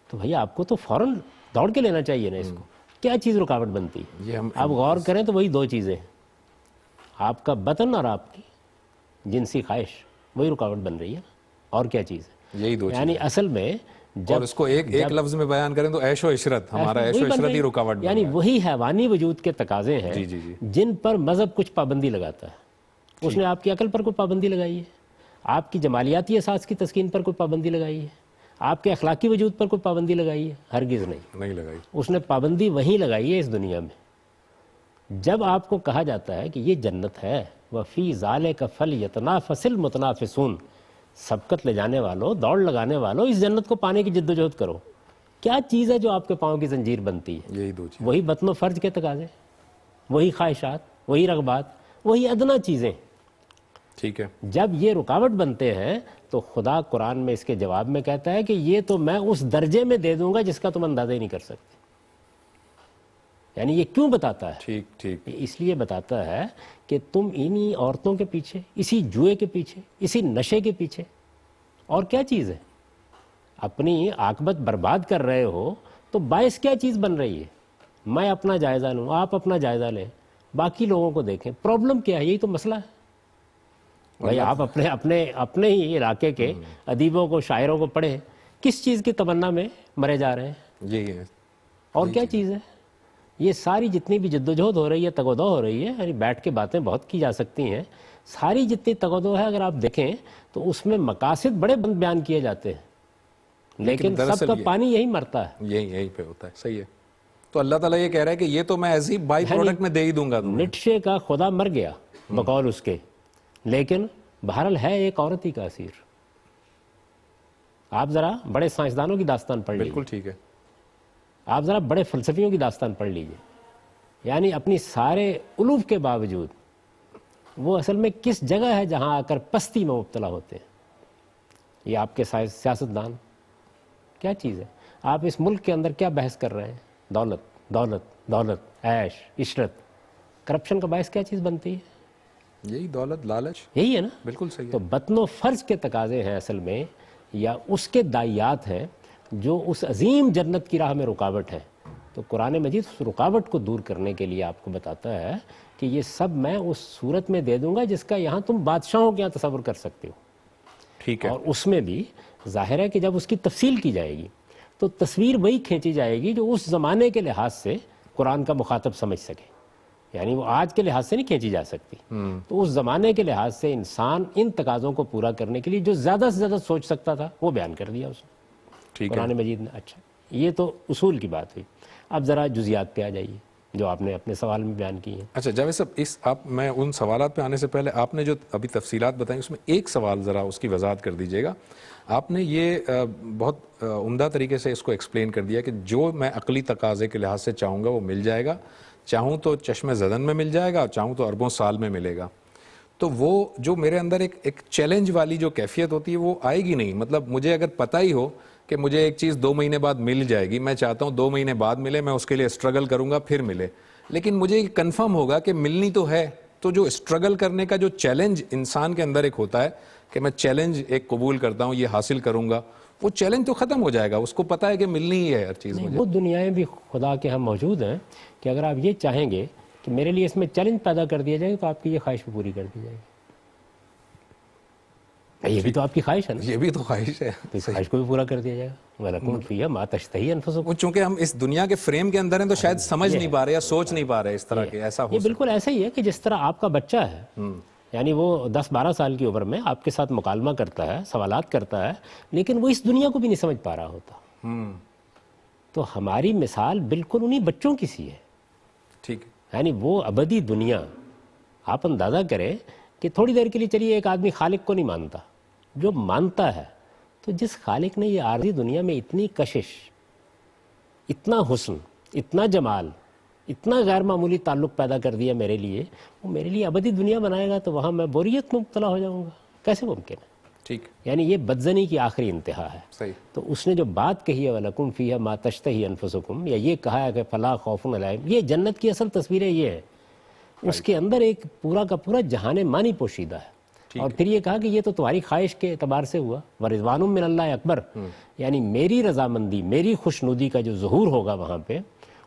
تو بھئی آپ کو تو فوراً دوڑ کے لینا چاہیے نا اس کو. کیا چیز رکاوٹ بنتی ہے؟ یہ ہم آپ غور کریں تو وہی دو چیزیں، آپ کا بطن اور آپ کی جنسی خواہش، وہی رکاوٹ بن رہی ہے. اور کیا چیز ہے؟ یہی دو چیز. یعنی اصل میں جب اور اس کو ایک لفظ میں بیان کریں تو عیش و عشرت، ہمارا عیش و عشرت ہی رکاوٹ بن یعنی رہا ہے. وہی حیوانی وجود کے تقاضے ہیں جی جی جی. جن پر مذہب کچھ پابندی لگاتا ہے. اس نے آپ کی عقل پر کوئی پابندی لگائی ہے، آپ کی جمالیاتی احساس کی تسکین پر کوئی پابندی لگائی ہے، آپ کے اخلاقی وجود پر کوئی پابندی لگائی ہے؟ ہرگز نہیں. نہیں لگائی. اس نے پابندی وہیں لگائی ہے اس دنیا میں. جب آپ کو کہا جاتا ہے کہ یہ جنت ہے، وَفِي ذَلِكَ فَلْيَتَنَافَسِ الْمُتَنَافِسُونَ، سبقت لے جانے والوں، دوڑ لگانے والوں، اس جنت کو پانے کی جد و جہد کرو. کیا چیز ہے جو آپ کے پاؤں کی زنجیر بنتی ہے؟ یہی دو چیز. وہی بطن و فرج کے تقاضے، وہی خواہشات، وہی رغبات، وہی ادنا چیزیں. ٹھیک ہے. جب یہ رکاوٹ بنتے ہیں تو خدا قرآن میں اس کے جواب میں کہتا ہے کہ یہ تو میں اس درجے میں دے دوں گا جس کا تم اندازہ ہی نہیں کر سکتے. یعنی یہ کیوں بتاتا ہے؟ ٹھیک ٹھیک. یہ اس لیے بتاتا ہے کہ تم انہی عورتوں کے پیچھے، اسی جوئے کے پیچھے، اسی نشے کے پیچھے، اور کیا چیز ہے، اپنی عاقبت برباد کر رہے ہو تو باعث کیا چیز بن رہی ہے؟ میں اپنا جائزہ لوں، آپ اپنا جائزہ لیں، باقی لوگوں کو دیکھیں. پرابلم کیا ہے؟ یہی تو مسئلہ ہے. بھائی آپ اپنے ہی علاقے کے ادیبوں کو، شاعروں کو پڑھیں، کس چیز کی تمنا میں مرے جا رہے ہیں؟ یہی ہے. اور کیا چیز ہے؟ یہ ساری جتنی بھی جدوجہد ہو رہی ہے، تگ و دو ہو رہی ہے، یعنی بیٹھ کے باتیں بہت کی جا سکتی ہیں. ساری جتنی تگ و دو ہے اگر آپ دیکھیں تو اس میں مقاصد بڑے بند بیان کیے جاتے ہیں، لیکن سب کا پانی یہی مرتا ہے. یہی پہ ہوتا ہے. صحیح ہے. تو اللہ تعالیٰ یہ کہہ رہا ہے کہ یہ تو میں ایز ہی بائی پروڈکٹ میں دے ہی دوں گا تمہیں. نٹشے کا خدا مر گیا بقول اس کے، لیکن بہرحال ہے ایک عورت ہی کا اسیر. آپ ذرا بڑے سائنسدانوں کی داستان پڑھ لیجیے. بالکل ٹھیک ہے. آپ ذرا بڑے فلسفیوں کی داستان پڑھ لیجیے. یعنی اپنی سارے علوف کے باوجود وہ اصل میں کس جگہ ہے جہاں آ کر پستی میں مبتلا ہوتے ہیں. یہ آپ کے سیاستدان کیا چیز ہے؟ آپ اس ملک کے اندر کیا بحث کر رہے ہیں؟ دولت دولت دولت، عیش عشرت. کرپشن کا باعث کیا چیز بنتی ہے؟ یہی دولت، لالچ. یہی ہے نا. بالکل صحیح ہے. تو بطن و فرض کے تقاضے ہیں اصل میں، یا اس کے دائیات ہیں جو اس عظیم جنت کی راہ میں رکاوٹ ہے. تو قرآن مجید اس رکاوٹ کو دور کرنے کے لیے آپ کو بتاتا ہے کہ یہ سب میں اس صورت میں دے دوں گا جس کا یہاں تم بادشاہوں کے یہاں تصور کر سکتے ہو. ٹھیک ہے. اور اس میں بھی ظاہر ہے کہ جب اس کی تفصیل کی جائے گی تو تصویر وہی کھینچی جائے گی جو اس زمانے کے لحاظ سے قرآن کا مخاطب سمجھ سکے. یعنی وہ آج کے لحاظ سے نہیں کھینچی جا سکتی. تو اس زمانے کے لحاظ سے انسان ان تقاضوں کو پورا کرنے کے لیے جو زیادہ سے زیادہ سوچ سکتا تھا وہ بیان کر دیا اس نے ٹھیک ہے. قرآن مجید نے. اچھا یہ تو اصول کی بات ہوئی. اب ذرا جزیات پہ آ جائیے جو آپ نے اپنے سوال میں بیان کی ہیں. اچھا جاوید صاحب، میں ان سوالات پہ آنے سے پہلے آپ نے جو ابھی تفصیلات بتائیں اس میں ایک سوال ذرا اس کی وضاحت کر دیجیے گا. آپ نے یہ بہت عمدہ طریقے سے اس کو ایکسپلین کر دیا کہ جو میں عقلی تقاضے کے لحاظ سے چاہوں گا وہ مل جائے گا، چاہوں تو چشم زدن میں مل جائے گا، چاہوں تو اربوں سال میں ملے گا. تو وہ جو میرے اندر ایک چیلنج والی جو کیفیت ہوتی ہے وہ آئے گی نہیں. مطلب مجھے اگر پتہ ہی ہو کہ مجھے ایک چیز 2 مہینے بعد مل جائے گی، میں چاہتا ہوں 2 مہینے بعد ملے، میں اس کے لیے اسٹرگل کروں گا پھر ملے، لیکن مجھے یہ کنفرم ہوگا کہ ملنی تو ہے. تو جو اسٹرگل کرنے کا جو چیلنج انسان کے اندر ایک ہوتا ہے کہ میں چیلنج ایک قبول کرتا ہوں، یہ حاصل کروں گا، وہ چیلنج تو ختم ہو جائے گا. اس کو پتہ ہے کہ ملنی ہی ہے ہر چیز. مجھے وہ دنیایں بھی خدا کے ہم موجود ہیں کہ اگر آپ یہ چاہیں گے کہ میرے لیے اس میں چیلنج پیدا کر دیا جائے تو آپ کی یہ خواہش بھی پوری کر دی جائے گی. یہ بھی تو آپ کی خواہش ہے نا. یہ بھی تو خواہش ہے. تو اس خواہش کو بھی پورا کر دیا جائے گا. وَلَكُمْ فِيهَا مَا تَشْتَهِي أَنفُسُكُمْ. وہ چونکہ ہم اس دنیا کے فریم کے اندر ہیں تو شاید سمجھ نہیں پا رہے یا سوچ نہیں پا رہے اس طرح کے. ایسا ہو یہ بالکل ایسا ہی ہے کہ جس طرح آپ کا بچہ ہے، یعنی وہ 10-12 سال کی عمر میں آپ کے ساتھ مکالمہ کرتا ہے، سوالات کرتا ہے، لیکن وہ اس دنیا کو بھی نہیں سمجھ پا رہا ہوتا. تو ہماری مثال بالکل انہی بچوں کی سی ہے. ٹھیک ہے. یعنی وہ ابدی دنیا آپ اندازہ کریں کہ تھوڑی دیر کے لیے چلیے ایک آدمی خالق کو نہیں مانتا، جو مانتا ہے تو جس خالق نے یہ عارضی دنیا میں اتنی کشش، اتنا حسن، اتنا جمال، اتنا غیر معمولی تعلق پیدا کر دیا میرے لیے، وہ میرے لیے ابدی دنیا بنائے گا تو وہاں میں بوریت میں مبتلا ہو جاؤں گا. کیسے ممکن ہے؟ ٹھیک. یعنی یہ بدزنی کی آخری انتہا ہے. صحیح. تو اس نے جو بات کہی ہے وَلَكُمْ فِيهَا مَا تَشْتَهِي أَنفُسُكُمْ، یا یہ کہا ہے کہ فَلَا خَوْفٌ عَلَيْهِمْ، یہ جنت کی اصل تصویریں یہ ہیں. اس کے اندر ایک پورا کا پورا جہان مانی پوشیدہ ہے. اور پھر یہ کہا کہ یہ تو تمہاری خواہش کے اعتبار سے ہوا. وَرِضْوَانٌ مِّنَ اللَّهِ أَكْبَرُ، یعنی میری رضامندی، میری خوشنودی کا جو ظہور ہوگا وہاں پہ،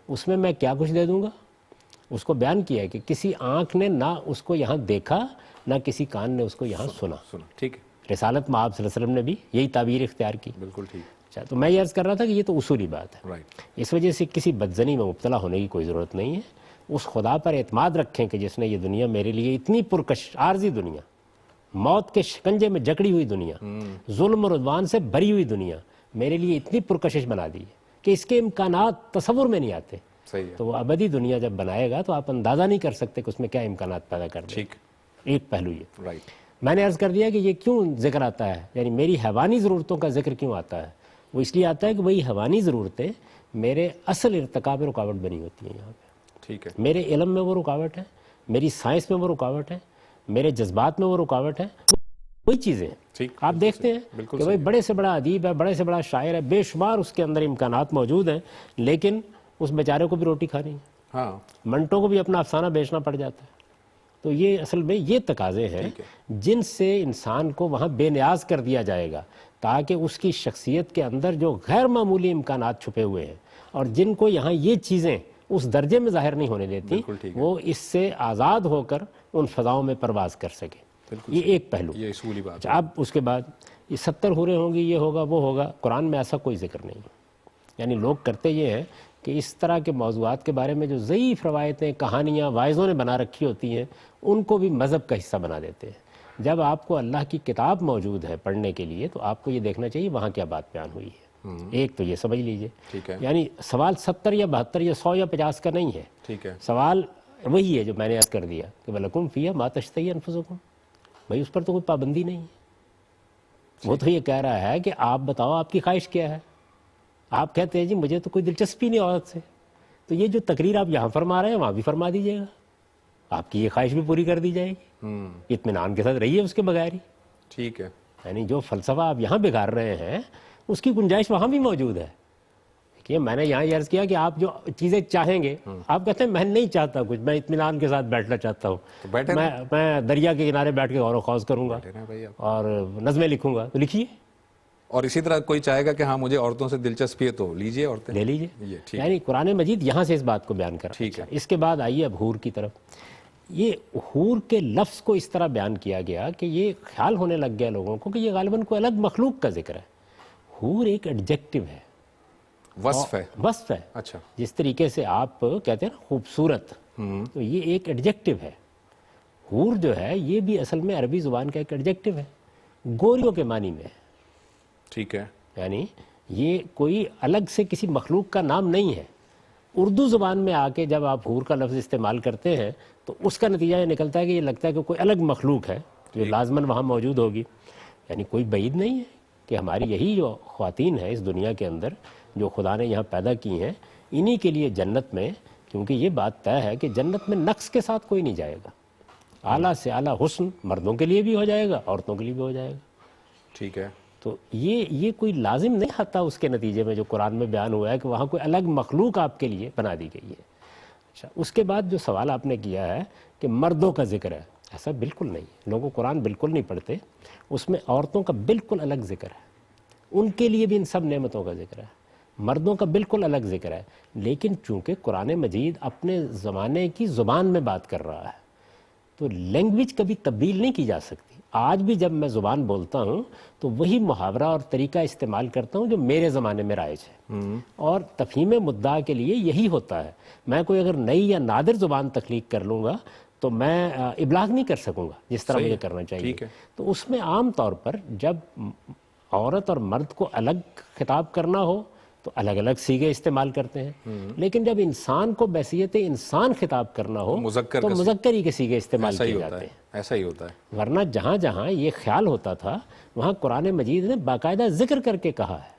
اس میں میں کیا کچھ دے دوں گا. اس کو بیان کیا ہے کہ کسی آنکھ نے نہ اس کو یہاں دیکھا، نہ کسی کان نے اس کو یہاں سنا. ٹھیک ہے. رسالت میں آپ صلی اللہ علیہ وسلم نے بھی یہی تعبیر اختیار کی. بالکل ٹھیک. اچھا، تو میں یہ عرض کر رہا تھا کہ یہ تو اصولی بات ہے. رائٹ. اس وجہ سے کسی بدزنی میں مبتلا ہونے کی کوئی ضرورت نہیں ہے. اس خدا پر اعتماد رکھیں کہ جس نے یہ دنیا میرے لیے اتنی پرکش، عارضی دنیا، موت کے شکنجے میں جکڑی ہوئی دنیا، ظلم اور عدوان سے بھری ہوئی دنیا میرے لیے اتنی پرکشش بنا دی ہے کہ اس کے امکانات تصور میں نہیں آتے. صحیح ہے. تو وہ ابدی دنیا جب بنائے گا تو آپ اندازہ نہیں کر سکتے کہ اس میں کیا امکانات پیدا کر دیں. ٹھیک. ایک پہلو یہ. رائٹ. میں نے عرض کر دیا کہ یہ کیوں ذکر آتا ہے، یعنی میری حیوانی ضرورتوں کا ذکر کیوں آتا ہے. وہ اس لیے آتا ہے کہ وہی حیوانی ضرورتیں میرے اصل ارتقاء میں رکاوٹ بنی ہوتی ہیں. یہاں پہ ٹھیک ہے. میرے علم میں وہ رکاوٹ ہے، میری سائنس میں وہ رکاوٹ ہے، میرے جذبات میں وہ رکاوٹ ہے. وہی چیزیں ہیں. آپ دیکھتے ہیں کہ بھائی بڑے سے بڑا ادیب ہے، بڑے سے بڑا شاعر ہے، بے شمار اس کے اندر امکانات موجود ہیں، لیکن اس بیچارے کو بھی روٹی کھانی ہے. ہاں. منٹوں کو بھی اپنا افسانہ بیچنا پڑ جاتا ہے. تو یہ اصل میں یہ تقاضے ہیں جن سے انسان کو وہاں بے نیاز کر دیا جائے گا، تاکہ اس کی شخصیت کے اندر جو غیر معمولی امکانات چھپے ہوئے ہیں اور جن کو یہاں یہ چیزیں اس درجے میں ظاہر نہیں ہونے دیتی، وہ اس سے آزاد ہو کر ان فضاؤں میں پرواز کر سکے. یہ ایک پہلو. یہ اصولی بات. اب اس کے بعد یہ 70 حوریں ہوں گی، یہ ہوگا وہ ہوگا. قرآن میں ایسا کوئی ذکر نہیں ہے. یعنی لوگ کرتے یہ ہیں کہ اس طرح کے موضوعات کے بارے میں جو ضعیف روایتیں، کہانیاں واعظوں نے بنا رکھی ہوتی ہیں، ان کو بھی مذہب کا حصہ بنا دیتے ہیں. جب آپ کو اللہ کی کتاب موجود ہے پڑھنے کے لیے تو آپ کو یہ دیکھنا چاہیے وہاں کیا بات بیان ہوئی ہے. ایک تو یہ سمجھ لیجئے. یعنی سوال 70 یا 72 یا 100 یا 50 کا نہیں ہے. ٹھیک ہے. سوال وہی ہے جو میں نے عرض کر دیا کہ وَلَكُمْ فِيهَا مَا تَشْتَهِي أَنفُسُكُمْ. بھائی اس پر تو کوئی پابندی نہیں ہے. وہ تو یہ کہہ رہا ہے کہ آپ بتاؤ آپ کی خواہش کیا ہے. آپ کہتے ہیں جی مجھے تو کوئی دلچسپی نہیں عورت سے، تو یہ جو تقریر آپ یہاں فرما رہے ہیں وہاں بھی فرما دیجیے گا، آپ کی یہ خواہش بھی پوری کر دی جائے گی. اطمینان کے ساتھ رہیے اس کے بغیر ہی. ٹھیک ہے. یعنی جو فلسفہ آپ یہاں بگاڑ رہے ہیں اس کی گنجائش وہاں بھی موجود ہے. کہ میں نے یہاں یہ عرض کیا کہ آپ جو چیزیں چاہیں گے، آپ کہتے ہیں میں نہیں چاہتا کچھ، میں اطمینان کے ساتھ بیٹھنا چاہتا ہوں، میں دریا کے کنارے بیٹھ کے غور و خوض کروں گا اور نظمیں لکھوں گا. تو لکھیے. اور اسی طرح کوئی چاہے گا کہ ہاں مجھے عورتوں سے دلچسپی ہے تو لیجئے عورتیں لے لیجئے. یہ ٹھیک یعنی قرآن مجید یہاں سے اس بات کو بیان کر رہا ہے. ٹھیک ہے. اس کے بعد آئیے اب حور کی طرف. یہ حور کے لفظ کو اس طرح بیان کیا گیا کہ یہ خیال ہونے لگ گیا لوگوں کو کہ یہ غالباً کوئی الگ مخلوق کا ذکر ہے. حور ایک ایڈجیکٹو ہے, وصف ہے. وصف ہے. اچھا. جس طریقے سے آپ کہتے ہیں نا خوبصورت, تو یہ ایک ایڈجیکٹو ہے. حور جو ہے یہ بھی اصل میں عربی زبان کا ایک ایڈجیکٹو ہے, گوریوں کے معنی میں. ٹھیک ہے. یعنی یہ کوئی الگ سے کسی مخلوق کا نام نہیں ہے. اردو زبان میں آ کے جب آپ حور کا لفظ استعمال کرتے ہیں تو اس کا نتیجہ یہ نکلتا ہے کہ یہ لگتا ہے کہ کوئی الگ مخلوق ہے جو لازماً وہاں موجود ہوگی. یعنی کوئی بعید نہیں ہے کہ ہماری یہی جو خواتین ہیں اس دنیا کے اندر جو خدا نے یہاں پیدا کی ہیں, انہی کے لیے جنت میں, کیونکہ یہ بات طے ہے کہ جنت میں نقص کے ساتھ کوئی نہیں جائے گا. اعلیٰ سے اعلیٰ حسن مردوں کے لیے بھی ہو جائے گا, عورتوں کے لیے بھی ہو جائے گا. ٹھیک ہے. تو یہ کوئی لازم نہیں آتا اس کے نتیجے میں جو قرآن میں بیان ہوا ہے کہ وہاں کوئی الگ مخلوق آپ کے لیے بنا دی گئی ہے. اچھا, اس کے بعد جو سوال آپ نے کیا ہے کہ مردوں کا ذکر ہے, ایسا بالکل نہیں. لوگوں قرآن بالکل نہیں پڑھتے, اس میں عورتوں کا بالکل الگ ذکر ہے. ان کے لیے بھی ان سب نعمتوں کا ذکر ہے. مردوں کا بالکل الگ ذکر ہے. لیکن چونکہ قرآن مجید اپنے زمانے کی زبان میں بات کر رہا ہے تو لینگویج کبھی تبدیل نہیں کی جا سکتی. آج بھی جب میں زبان بولتا ہوں تو وہی محاورہ اور طریقہ استعمال کرتا ہوں جو میرے زمانے میں رائج ہے, اور تفہیم مدعا کے لیے یہی ہوتا ہے. میں کوئی اگر نئی یا نادر زبان تخلیق کر لوں گا تو میں ابلاغ نہیں کر سکوں گا جس طرح مجھے کرنا چاہیے. تو اس میں عام طور پر جب عورت اور مرد کو الگ خطاب کرنا ہو تو الگ الگ صیغے استعمال کرتے ہیں, لیکن جب انسان کو بحیثیت انسان خطاب کرنا ہو تو مذکر ہی کے صیغے استعمال کیے جاتے ہیں. ایسا ہی ہوتا ہے. ورنہ جہاں جہاں یہ خیال ہوتا تھا وہاں قرآن مجید نے باقاعدہ ذکر کر کے کہا ہے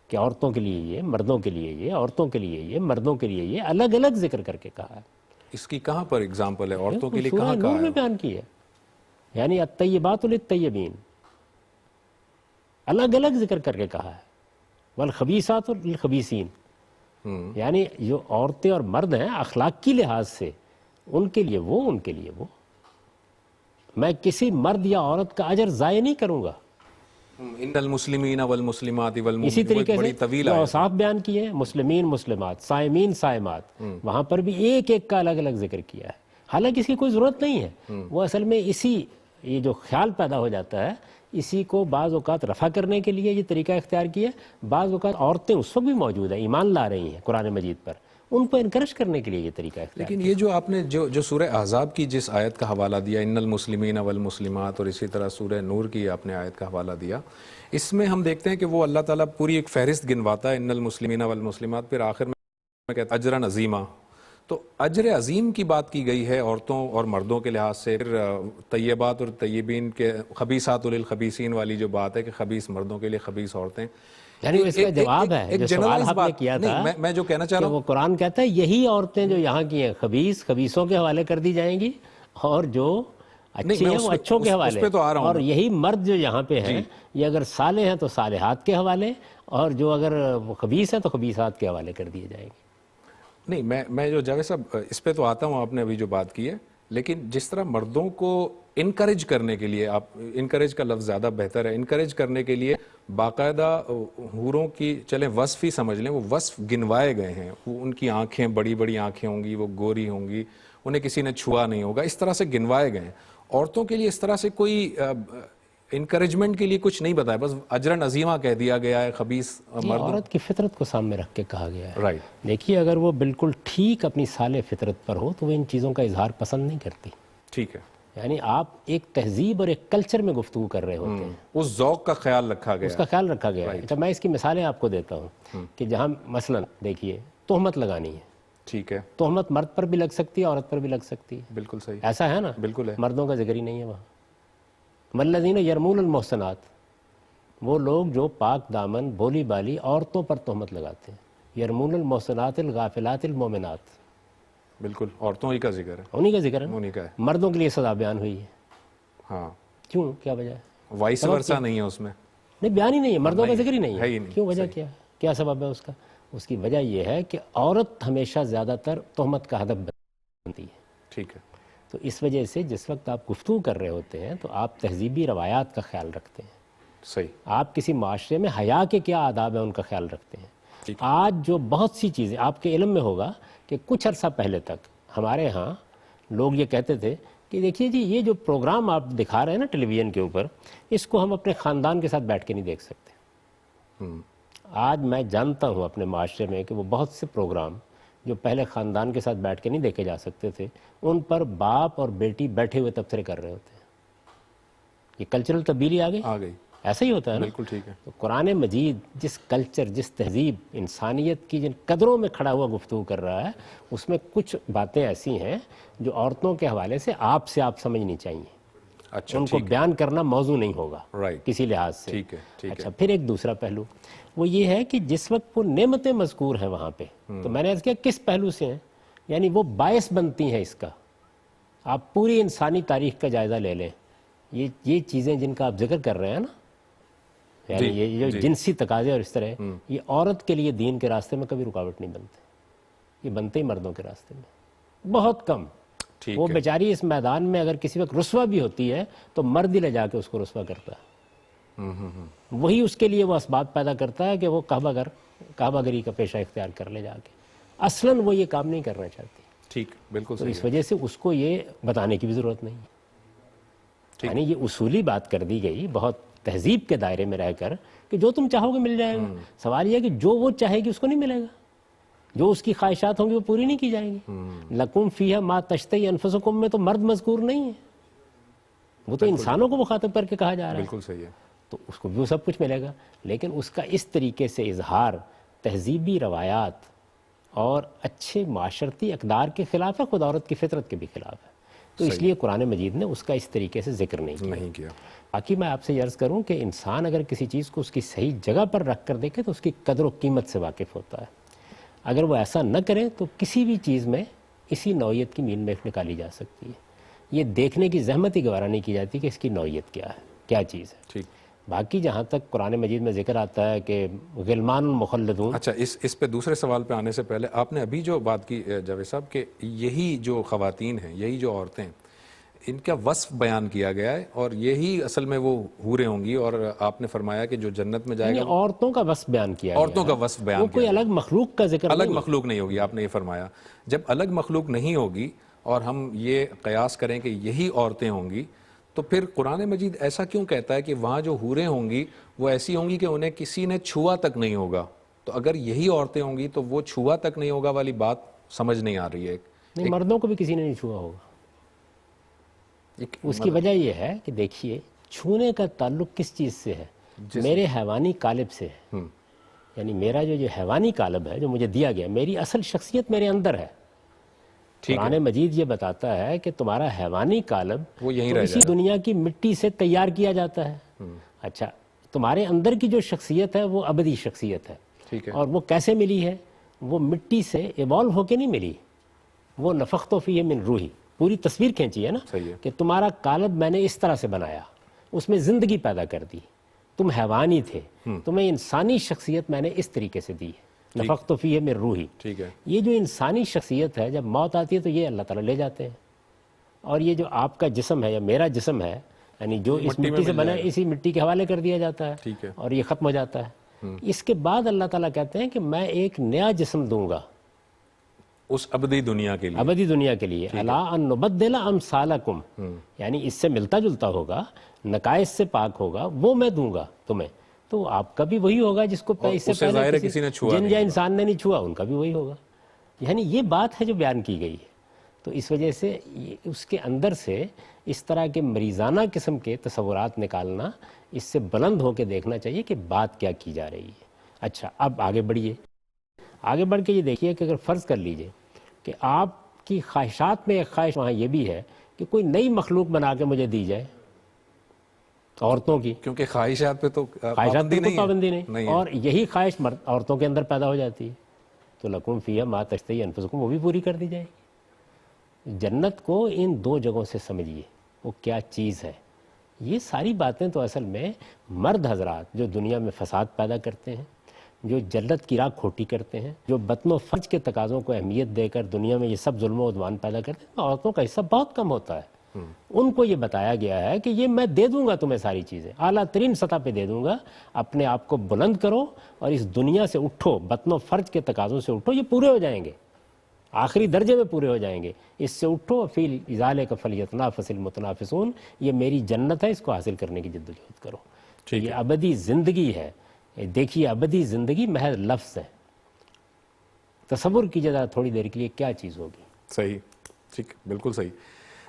کہ عورتوں کے لیے یہ, مردوں کے لیے یہ, عورتوں کے لیے یہ, مردوں کے لیے یہ, الگ الگ ذکر کر کے کہا ہے. اس کی کہاں پر اگزامپل ہے عورتوں کے لیے؟ سورہ کہاں نور میں بیان کی ہے. یعنی الطیبات للطیبین, الگ الگ ذکر کر کے کہا ہے. والخبیثات للخبیثین, یعنی جو عورتیں اور مرد ہیں اخلاق کی لحاظ سے ان کے لیے وہ, ان کے لیے وہ. میں کسی مرد یا عورت کا اجر ضائع نہیں کروں گا. ان المسلمین والمسلمات والمؤمنین, اسی طریقے بڑی سے طویل جو ہے. اوصاف بیان کیے ہیں, مسلمین مسلمات, صائمین صائمات, وہاں پر بھی ایک ایک کا الگ الگ ذکر کیا ہے. حالانکہ اس کی کوئی ضرورت نہیں ہے. وہ اصل میں یہ جو خیال پیدا ہو جاتا ہے اسی کو بعض اوقات رفع کرنے کے لیے یہ طریقہ اختیار کیا. بعض اوقات عورتیں اس وقت بھی موجود ہیں, ایمان لا رہی ہیں قرآن مجید پر, ان کو انکریج کرنے کے لیے یہ طریقہ اختیار. لیکن یہ جو آپ نے جو سورہ احزاب کی جس آیت کا حوالہ دیا, ان المسلمین والمسلمات, اور اسی طرح سورہ نور کی آپ نے آیت کا حوالہ دیا, اس میں ہم دیکھتے ہیں کہ وہ اللہ تعالیٰ پوری ایک فہرست گنواتا ہے, ان المسلمین والمسلمات, پھر آخر میں کہتا ہے اجرا عظیمہ. تو اجر عظیم کی بات کی گئی ہے عورتوں اور مردوں کے لحاظ سے. پھر طیبات اور طیبین کے, خبیثات للخبیثین والی جو بات ہے کہ خبیث مردوں کے لیے خبیث عورتیں, یعنی اس کا جواب ہے جو سوال آپ نے کیا تھا. میں جو کہنا چاہ رہا ہوں, وہ قرآن کہتا ہے یہی عورتیں جو یہاں کی ہیں خبیث خبیثوں کے حوالے کر دی جائیں گی, اور جو اچھی ہیں وہ اچھوں کے حوالے, اور یہی مرد جو یہاں پہ ہیں یہ اگر صالح ہیں تو صالحات کے حوالے, اور جو اگر خبیث ہیں تو خبیثات کے حوالے کر دیے جائیں گے. نہیں, میں جو جاوید صاحب اس پہ تو آتا ہوں, آپ نے ابھی جو بات کی ہے, لیکن جس طرح مردوں کو انکریج کرنے کے لیے, آپ انکریج کا لفظ زیادہ بہتر ہے, انکریج کرنے کے لیے باقاعدہ حوروں کی چلیں وصف ہی سمجھ لیں, وہ وصف گنوائے گئے ہیں. وہ ان کی آنکھیں بڑی بڑی آنکھیں ہوں گی, وہ گوری ہوں گی, انہیں کسی نے چھوا نہیں ہوگا, اس طرح سے گنوائے گئے ہیں. عورتوں کے لیے اس طرح سے کوئی انکریجمنٹ کے لیے کچھ نہیں بتایا, بس اجرن عظیمہ کہہ دیا گیا ہے خبیث مردوں. عورت کی فطرت کو سامنے رکھ کے کہا گیا ہے. رائٹ. دیکھیے اگر وہ بالکل ٹھیک اپنی صالح فطرت پر ہو تو وہ ان چیزوں کا اظہار پسند نہیں کرتی. ٹھیک ہے. یعنی آپ ایک تہذیب اور ایک کلچر میں گفتگو کر رہے ہوتے ہیں, اس ذوق کا خیال رکھا گیا, اس کا خیال رکھا گیا ہے. اچھا, میں اس کی مثالیں آپ کو دیتا ہوں کہ جہاں مثلا دیکھیے تہمت لگانی ہے. ٹھیک ہے. تہمت مرد پر بھی لگ سکتی ہے, عورت پر بھی لگ سکتی ہے. بالکل صحیح. ایسا ہے نا, بالکل ہے. مردوں کا ذکر ہی نہیں ہے وہاں. والذین یرمون المحصنات, وہ لوگ جو پاک دامن بولی بالی عورتوں پر تہمت لگاتے ہیں. یرمون المحصنات الغافلات المومنات, بالکل عورتوں ہی کا ذکر ہے, انہی کا ذکر ہے. انہی کا ہے. مردوں کے لیے سزا بیان ہوئی ہے. ہاں, کیوں, کیا وجہ ہے؟ وائس ورسا نہیں ہے اس میں. نہیں, بیان ہی نہیں ہے, مردوں کا ذکر ہی نہیں ہے. نہیں. کیوں, وجہ کیا ہے, کیا سبب ہے اس کا؟ اس کی وجہ یہ ہے کہ عورت ہمیشہ زیادہ تر تہمت کا ہدف بنتی ہے. ٹھیک ہے. تو اس وجہ سے جس وقت آپ گفتگو کر رہے ہوتے ہیں تو آپ تہذیبی روایات کا خیال رکھتے ہیں. صحیح. آپ کسی معاشرے میں حیا کے کیا آداب ہیں ان کا خیال رکھتے ہیں. آج جو بہت سی چیزیں آپ کے علم میں ہوگا کہ کچھ عرصہ پہلے تک ہمارے ہاں لوگ یہ کہتے تھے کہ دیکھیے جی یہ جو پروگرام آپ دکھا رہے ہیں نا ٹیلی ویژن کے اوپر، اس کو ہم اپنے خاندان کے ساتھ بیٹھ کے نہیں دیکھ سکتے. آج میں جانتا ہوں اپنے معاشرے میں کہ وہ بہت سے پروگرام جو پہلے خاندان کے ساتھ بیٹھ کے نہیں دیکھے جا سکتے تھے، ان پر باپ اور بیٹی بیٹھے ہوئے تبصرے کر رہے ہوتے ہیں. یہ کلچرل تبدیلی آ گئی. ایسا ہی ہوتا ہے نا. بالکل ٹھیک ہے. تو قرآن مجید جس کلچر، جس تہذیب، انسانیت کی جن قدروں میں کھڑا ہوا گفتگو کر رہا ہے، اس میں کچھ باتیں ایسی ہیں جو عورتوں کے حوالے سے آپ سمجھنی چاہیے. اچھا ان کو بیان کرنا موضوع نہیں ہوگا کسی لحاظ سے. ٹھیک ہے. اچھا، پھر ایک دوسرا پہلو وہ یہ ہے کہ جس وقت وہ نعمتیں مذکور ہیں وہاں پہ، تو میں نے عرض کیا کس پہلو سے ہیں، یعنی وہ باعث بنتی ہیں اس کا. آپ پوری انسانی تاریخ کا جائزہ لے لیں، یہ چیزیں جن کا آپ ذکر کر رہے ہیں نا، یعنی یہ جو جنسی تقاضے اور اس طرح، یہ عورت کے لیے دین کے راستے میں کبھی رکاوٹ نہیں بنتے. یہ بنتے ہی مردوں کے راستے میں بہت کم. وہ بیچاری اس میدان میں اگر کسی وقت رسوا بھی ہوتی ہے تو مرد ہی لے جا کے اس کو رسوا کرتا ہے. وہی اس کے لیے وہ اسباب پیدا کرتا ہے کہ وہ کعبہ گری کا پیشہ اختیار کر لے جا کے. اصلاً وہ یہ کام نہیں کرنا چاہتی. ٹھیک، بالکل تو صحیح. اس وجہ سے اس کو یہ بتانے کی بھی ضرورت نہیں ہے. یعنی یہ اصولی بات کر دی گئی بہت تہذیب کے دائرے میں رہ کر کہ جو تم چاہو گے مل جائے گا. سوال یہ ہے کہ جو وہ چاہے گی اس کو نہیں ملے گا، جو اس کی خواہشات ہوں گی وہ پوری نہیں کی جائیں گی. لکم فیہا ما تشتہی انفسکم میں تو مرد مذکور نہیں ہے، وہ تو انسانوں کو مخاطب کر کے کہا جا رہا ہے. بالکل صحیح ہے. تو اس کو بھی وہ سب کچھ ملے گا، لیکن اس کا اس طریقے سے اظہار تہذیبی روایات اور اچھے معاشرتی اقدار کے خلاف ہے، خود عورت کی فطرت کے بھی خلاف ہے. تو اس لیے قرآن مجید نے اس کا اس طریقے سے ذکر نہیں کیا. باقی میں آپ سے یہ عرض کروں کہ انسان اگر کسی چیز کو اس کی صحیح جگہ پر رکھ کر دیکھے تو اس کی قدر و قیمت سے واقف ہوتا ہے. اگر وہ ایسا نہ کرے تو کسی بھی چیز میں اسی نوعیت کی مین میخ نکالی جا سکتی ہے. یہ دیکھنے کی زحمت ہی گوارا نہیں کی جاتی کہ اس کی نوعیت کیا ہے، کیا چیز ہے. باقی جہاں تک قرآن مجید میں ذکر آتا ہے کہ غلمان مخلدون. اچھا، اس پہ دوسرے سوال پہ آنے سے پہلے آپ نے ابھی جو بات کی جاوید صاحب کہ یہی جو خواتین ہیں، یہی جو عورتیں، ان کا وصف بیان کیا گیا ہے اور یہی اصل میں وہ حوریں ہوں گی، اور آپ نے فرمایا کہ جو جنت میں جائے گا عورتوں کا وصف بیان کیا، عورتوں کا وصف بیان وہ کوئی الگ مخلوق کا ذکر الگ مخلوق نہیں ہوگی. آپ نے یہ فرمایا جب الگ مخلوق نہیں ہوگی اور ہم یہ قیاس کریں کہ یہی عورتیں ہوں گی، تو پھر قرآن مجید ایسا کیوں کہتا ہے کہ وہاں جو حوریں ہوں گی وہ ایسی ہوں گی کہ انہیں کسی نے چھوا تک نہیں ہوگا؟ تو اگر یہی عورتیں ہوں گی تو وہ چھوا تک نہیں ہوگا والی بات سمجھ نہیں آ رہی ہے. نہیں، مردوں کو بھی کسی نے نہیں چھوا ہوگا. اس کی وجہ یہ ہے کہ دیکھیے چھونے کا تعلق کس چیز سے ہے؟ میرے حیوانی قالب سے ہے. یعنی میرا جو حیوانی قالب ہے جو مجھے دیا گیا، میری اصل شخصیت میرے اندر ہے. قرآن مجید یہ بتاتا ہے کہ تمہارا حیوانی قالب وہ یہیں تو رہ اسی دنیا کی مٹی سے تیار کیا جاتا ہے. اچھا، تمہارے اندر کی جو شخصیت ہے وہ ابدی شخصیت ہے. اور وہ کیسے ملی ہے؟ وہ مٹی سے ایوالو ہو کے نہیں ملی. وہ نفخت فیہ من روحی، پوری تصویر کھینچی ہے نا کہ تمہارا قالب میں نے اس طرح سے بنایا، اس میں زندگی پیدا کر دی. تم حیوانی تھے، تمہیں انسانی شخصیت میں نے اس طریقے سے دی ہے. نفخت فیہ من روحی. یہ جو انسانی شخصیت ہے جب موت آتی ہے تو یہ اللہ تعالیٰ لے جاتے ہیں. اور یہ جو آپ کا جسم ہے یا میرا جسم ہے، یعنی جو اس مٹی سے بنا ہے اسی مٹی کے حوالے کر دیا جاتا ہے اور یہ ختم ہو جاتا ہے. اس کے بعد اللہ تعالیٰ کہتے ہیں کہ میں ایک نیا جسم دوں گا اس ابدی دنیا کے لیے. ابدی دنیا کے لیے. الا ان نبدل امثالکم، یعنی اس سے ملتا جلتا ہوگا، نقائص سے پاک ہوگا، وہ میں دوں گا تمہیں. تو آپ کا بھی وہی ہوگا جس کو اس سے پہلے کسی جن یا انسان نے نہیں چھوا، ان کا بھی وہی ہوگا. یعنی یہ بات ہے جو بیان کی گئی ہے. تو اس وجہ سے اس کے اندر سے اس طرح کے مریضانہ قسم کے تصورات نکالنا، اس سے بلند ہو کے دیکھنا چاہیے کہ بات کیا کی جا رہی ہے. اچھا، اب آگے بڑھیے. آگے بڑھ کے یہ دیکھیے کہ اگر فرض کر لیجئے کہ آپ کی خواہشات میں ایک خواہش وہاں یہ بھی ہے کہ کوئی نئی مخلوق بنا کے مجھے دی جائے عورتوں کی، کیونکہ خواہشات پہ تو پابندی نہیں، اور یہی خواہش عورتوں کے اندر پیدا ہو جاتی ہے. تو لکم فیہا ما تشتہی انفسکم، وہ بھی پوری کر دی جائے گی. جنت کو ان دو جگہوں سے سمجھیے وہ کیا چیز ہے. یہ ساری باتیں تو اصل میں مرد حضرات جو دنیا میں فساد پیدا کرتے ہیں، جو جنت کی راہ کھوٹی کرتے ہیں، جو بطن و فرج کے تقاضوں کو اہمیت دے کر دنیا میں یہ سب ظلم و عدوان پیدا کرتے ہیں، عورتوں کا حصہ بہت کم ہوتا ہے. ان کو یہ بتایا گیا ہے کہ یہ میں دے دوں گا تمہیں ساری چیزیں، اعلیٰ ترین سطح پہ دے دوں گا، اپنے آپ کو بلند کرو اور اس دنیا سے اٹھو، بطن و فرج کے تقاضوں سے اٹھو، یہ پورے ہو جائیں گے، آخری درجے میں پورے ہو جائیں گے، اس سے اٹھو، فی ذالک فلیتنافس المتنافسون، یہ میری جنت ہے، اس کو حاصل کرنے کی جدوجہد کرو۔ یہ ابدی زندگی ہے، دیکھیے ابدی زندگی محض لفظ ہے، تصور کیجیے ذرا تھوڑی دیر کے لیے کیا چیز ہوگی۔ صحیح، ٹھیک، بالکل صحیح۔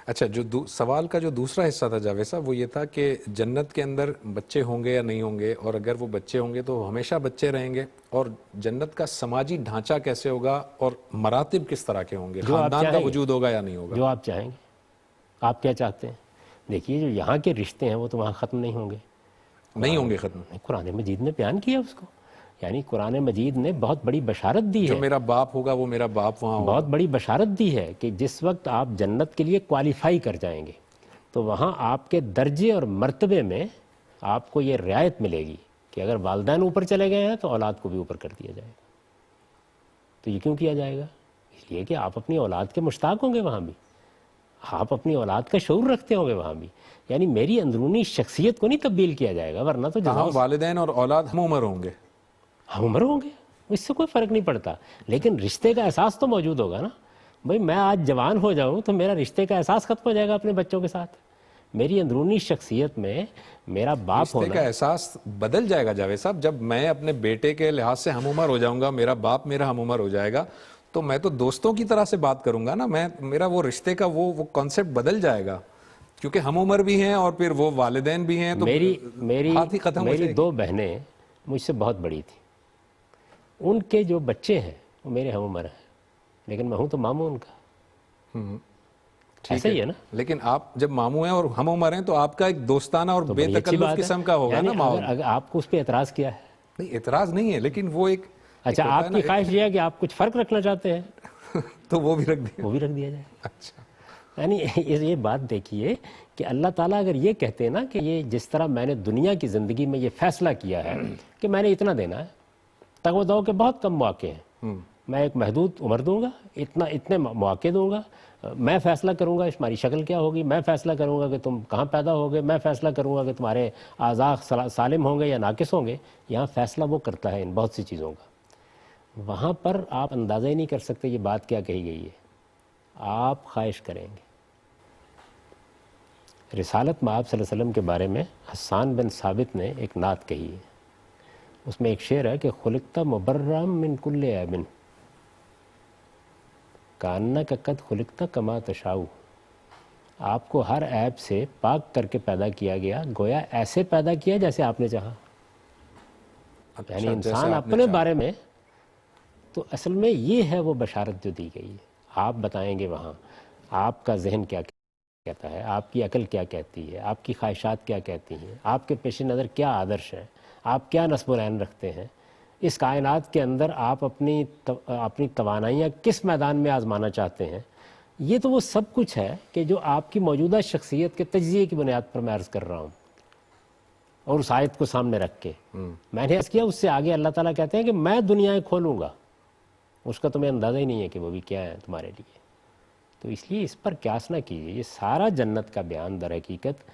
اچھا، جو سوال کا جو دوسرا حصہ تھا جاوید صاحب، وہ یہ تھا کہ جنت کے اندر بچے ہوں گے یا نہیں ہوں گے، اور اگر وہ بچے ہوں گے تو وہ ہمیشہ بچے رہیں گے، اور جنت کا سماجی ڈھانچہ کیسے ہوگا اور مراتب کس طرح کے ہوں گے، خاندان کا وجود ہوگا یا نہیں ہوگا؟ جو آپ چاہیں گے، آپ کیا چاہتے ہیں؟ دیکھیے جو یہاں کے رشتے ہیں وہ تو وہاں ختم نہیں ہوں گے، نہیں ہوں گے ختم۔ قرآن مجید نے بیان کیا اس کو، یعنی قرآن مجید نے بہت بڑی بشارت دی ہے، جو میرا باپ ہوگا وہ میرا باپ وہاں ہوگا۔ بہت بڑی بشارت دی ہے کہ جس وقت آپ جنت کے لیے کوالیفائی کر جائیں گے تو وہاں آپ کے درجے اور مرتبے میں آپ کو یہ رعایت ملے گی کہ اگر والدین اوپر چلے گئے ہیں تو اولاد کو بھی اوپر کر دیا جائے گا۔ تو یہ کیوں کیا جائے گا؟ اس لیے کہ آپ اپنی اولاد کے مشتاق ہوں گے، وہاں بھی آپ اپنی اولاد کا شعور رکھتے ہوں گے، وہاں بھی یعنی میری اندرونی شخصیت کو نہیں تبدیل کیا جائے گا، ورنہ تو ہم والدین اور اولاد ہم عمر ہوں گے، ہم عمر ہوں گے، اس سے کوئی فرق نہیں پڑتا، لیکن رشتے کا احساس تو موجود ہوگا نا۔ بھئی میں آج جوان ہو جاؤں تو میرا رشتے کا احساس ختم ہو جائے گا اپنے بچوں کے ساتھ، میری اندرونی شخصیت میں میرا باپ رشتے ہونا، کا احساس بدل جائے گا جاوید صاحب۔ جب میں اپنے بیٹے کے لحاظ سے ہم عمر ہو جاؤں گا، میرا باپ میرا ہم عمر ہو جائے گا، تو میں تو دوستوں کی طرح سے بات کروں گا نا، میرا وہ رشتے کا وہ کانسیپٹ بدل جائے گا، کیونکہ ہم عمر بھی ہیں اور پھر وہ والدین بھی ہیں، تو بات ہی ختم ہو جائے میری گی۔ 2 بہنیں مجھ سے بہت بڑی تھیں، ان کے جو بچے ہیں وہ میرے ہم عمر ہیں، لیکن میں ہوں تو ماموں ان کا، ایسا ہی ہے نا۔ لیکن آپ جب ماموں ہیں اور ہم عمر ہیں تو آپ کا ایک دوستانہ اور بے تکلف قسم کا ہوگا نا ماحول۔ اگر آپ کو اس پہ اعتراض کیا ہے؟ نہیں، اعتراض نہیں ہے، لیکن وہ ایک اچھا، آپ کی خواہش یہ ہے کہ آپ کچھ فرق رکھنا چاہتے ہیں تو وہ بھی رکھ دیں۔ وہ بھی رکھ دیا جائے۔ اچھا، یعنی یہ بات دیکھیے کہ اللہ تعالیٰ اگر یہ کہتے ہیں نا کہ یہ جس طرح میں نے دنیا کی زندگی میں یہ فیصلہ کیا ہے کہ میں نے اتنا دینا ہے، تگ و دو کے بہت کم مواقع ہیں، میں ایک محدود عمر دوں گا، اتنے مواقع دوں گا، میں فیصلہ کروں گا تمہاری شکل کیا ہوگی، میں فیصلہ کروں گا کہ تم کہاں پیدا ہوگے، میں فیصلہ کروں گا کہ تمہارے اعضاء سالم ہوں گے یا ناقص ہوں گے۔ یہاں فیصلہ وہ کرتا ہے ان بہت سی چیزوں کا، وہاں پر آپ اندازہ ہی نہیں کر سکتے یہ بات کیا کہی گئی ہے، آپ خواہش کریں گے۔ رسالت میں آپ صلی اللہ علیہ وسلم کے بارے میں حسان بن ثابت نے ایک نعت کہی ہے، اس میں ایک شعر ہے کہ خلقت مبرم من کل عیب کانک قد خلقت کما تشاء، آپ کو ہر عیب سے پاک کر کے پیدا کیا گیا، گویا ایسے پیدا کیا جیسے آپ نے چاہا۔ یعنی انسان اپنے بارے میں تو اصل میں یہ ہے وہ بشارت جو دی گئی ہے۔ آپ بتائیں گے وہاں آپ کا ذہن کیا کہتا ہے، آپ کی عقل کیا کہتی ہے، آپ کی خواہشات کیا کہتی ہیں، آپ کے پیش نظر کیا آدرش ہے، آپ کیا نصب و عین رکھتے ہیں، اس کائنات کے اندر آپ اپنی توانائیاں کس میدان میں آزمانا چاہتے ہیں۔ یہ تو وہ سب کچھ ہے کہ جو آپ کی موجودہ شخصیت کے تجزیے کی بنیاد پر میں عرض کر رہا ہوں، اور اس آیت کو سامنے رکھ کے میں نے عرض کیا، اس سے آگے اللہ تعالیٰ کہتے ہیں کہ میں دنیایں کھولوں گا، اس کا تمہیں اندازہ ہی نہیں ہے کہ وہ بھی کیا ہے تمہارے لیے۔ تو اس لیے اس پر قیاس نہ کیجیے، یہ سارا جنت کا بیان در حقیقت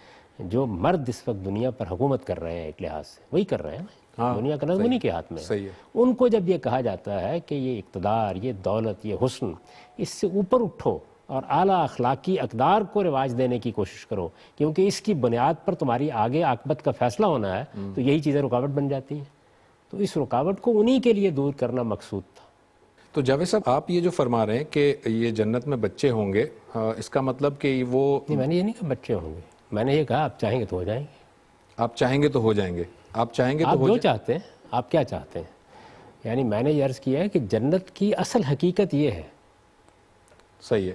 جو مرد اس وقت دنیا پر حکومت کر رہے ہیں ایک لحاظ سے وہی کر رہے ہیں نا، دنیا کا نظم انہی کے ہاتھ میں ہے۔ ان کو جب یہ کہا جاتا ہے کہ یہ اقتدار، یہ دولت، یہ حسن، اس سے اوپر اٹھو اور اعلیٰ اخلاقی اقدار کو رواج دینے کی کوشش کرو، کیونکہ اس کی بنیاد پر تمہاری آگے عاقبت کا فیصلہ ہونا ہے، تو یہی چیزیں رکاوٹ بن جاتی ہیں۔ تو اس رکاوٹ کو انہی کے لیے دور کرنا مقصود تھا۔ تو جاوید صاحب، آپ یہ جو فرما رہے ہیں کہ یہ جنت میں بچے ہوں گے، اس کا مطلب کہ وہ نہیں، میں نے یہ نہیں کہا بچے ہوں گے، میں نے یہ کہا آپ چاہیں گے تو ہو جائیں گے، آپ چاہیں گے تو ہو جائیں گے، آپ چاہیں گے تو آپ ہو جو چاہتے ہیں، آپ کیا چاہتے ہیں۔ یعنی میں نے یہ عرض کیا ہے کہ جنت کی اصل حقیقت یہ ہے، صحیح ہے،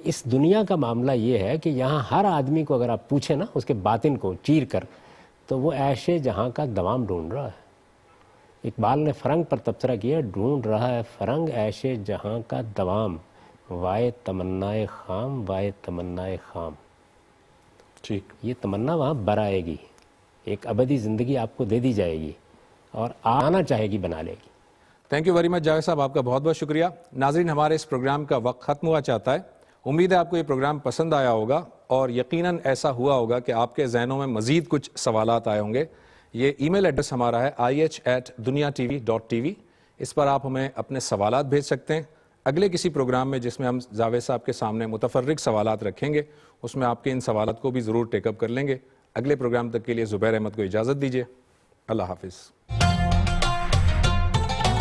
اس دنیا کا معاملہ یہ ہے کہ یہاں ہر آدمی کو اگر آپ پوچھیں نا اس کے باطن کو چیر کر، تو وہ عیش جہاں کا دوام ڈھونڈ رہا ہے۔ اقبال نے فرنگ پر تبصرہ کیا، ڈھونڈ رہا ہے فرنگ عیش جہاں کا دوام، وائے تمنائے خام، وائے تمنائے خام۔ ٹھیک، یہ تمنا وہاں برآئے گی، ایک ابدی زندگی آپ کو دے دی جائے گی، اور آنا چاہے گی بنا لے گی۔ Thank you very much Javed صاحب، آپ کا بہت بہت شکریہ۔ ناظرین، ہمارے اس پروگرام کا وقت ختم ہوا چاہتا ہے۔ امید ہے آپ کو یہ پروگرام پسند آیا ہوگا اور یقیناً ایسا ہوا ہوگا کہ آپ کے ذہنوں میں مزید کچھ سوالات آئے ہوں گے. یہ ای میل ایڈریس ہمارا ہے ih@duniatv.tv. اس پر آپ ہمیں اپنے سوالات بھیج سکتے ہیں. اگلے کسی پروگرام میں جس میں ہم جاوید صاحب کے سامنے متفرق سوالات رکھیں گے اس میں آپ کے ان سوالات کو بھی ضرور ٹیک اپ کر لیں گے. اگلے پروگرام تک کے لیے زبیر احمد کو اجازت دیجیے. اللہ حافظ.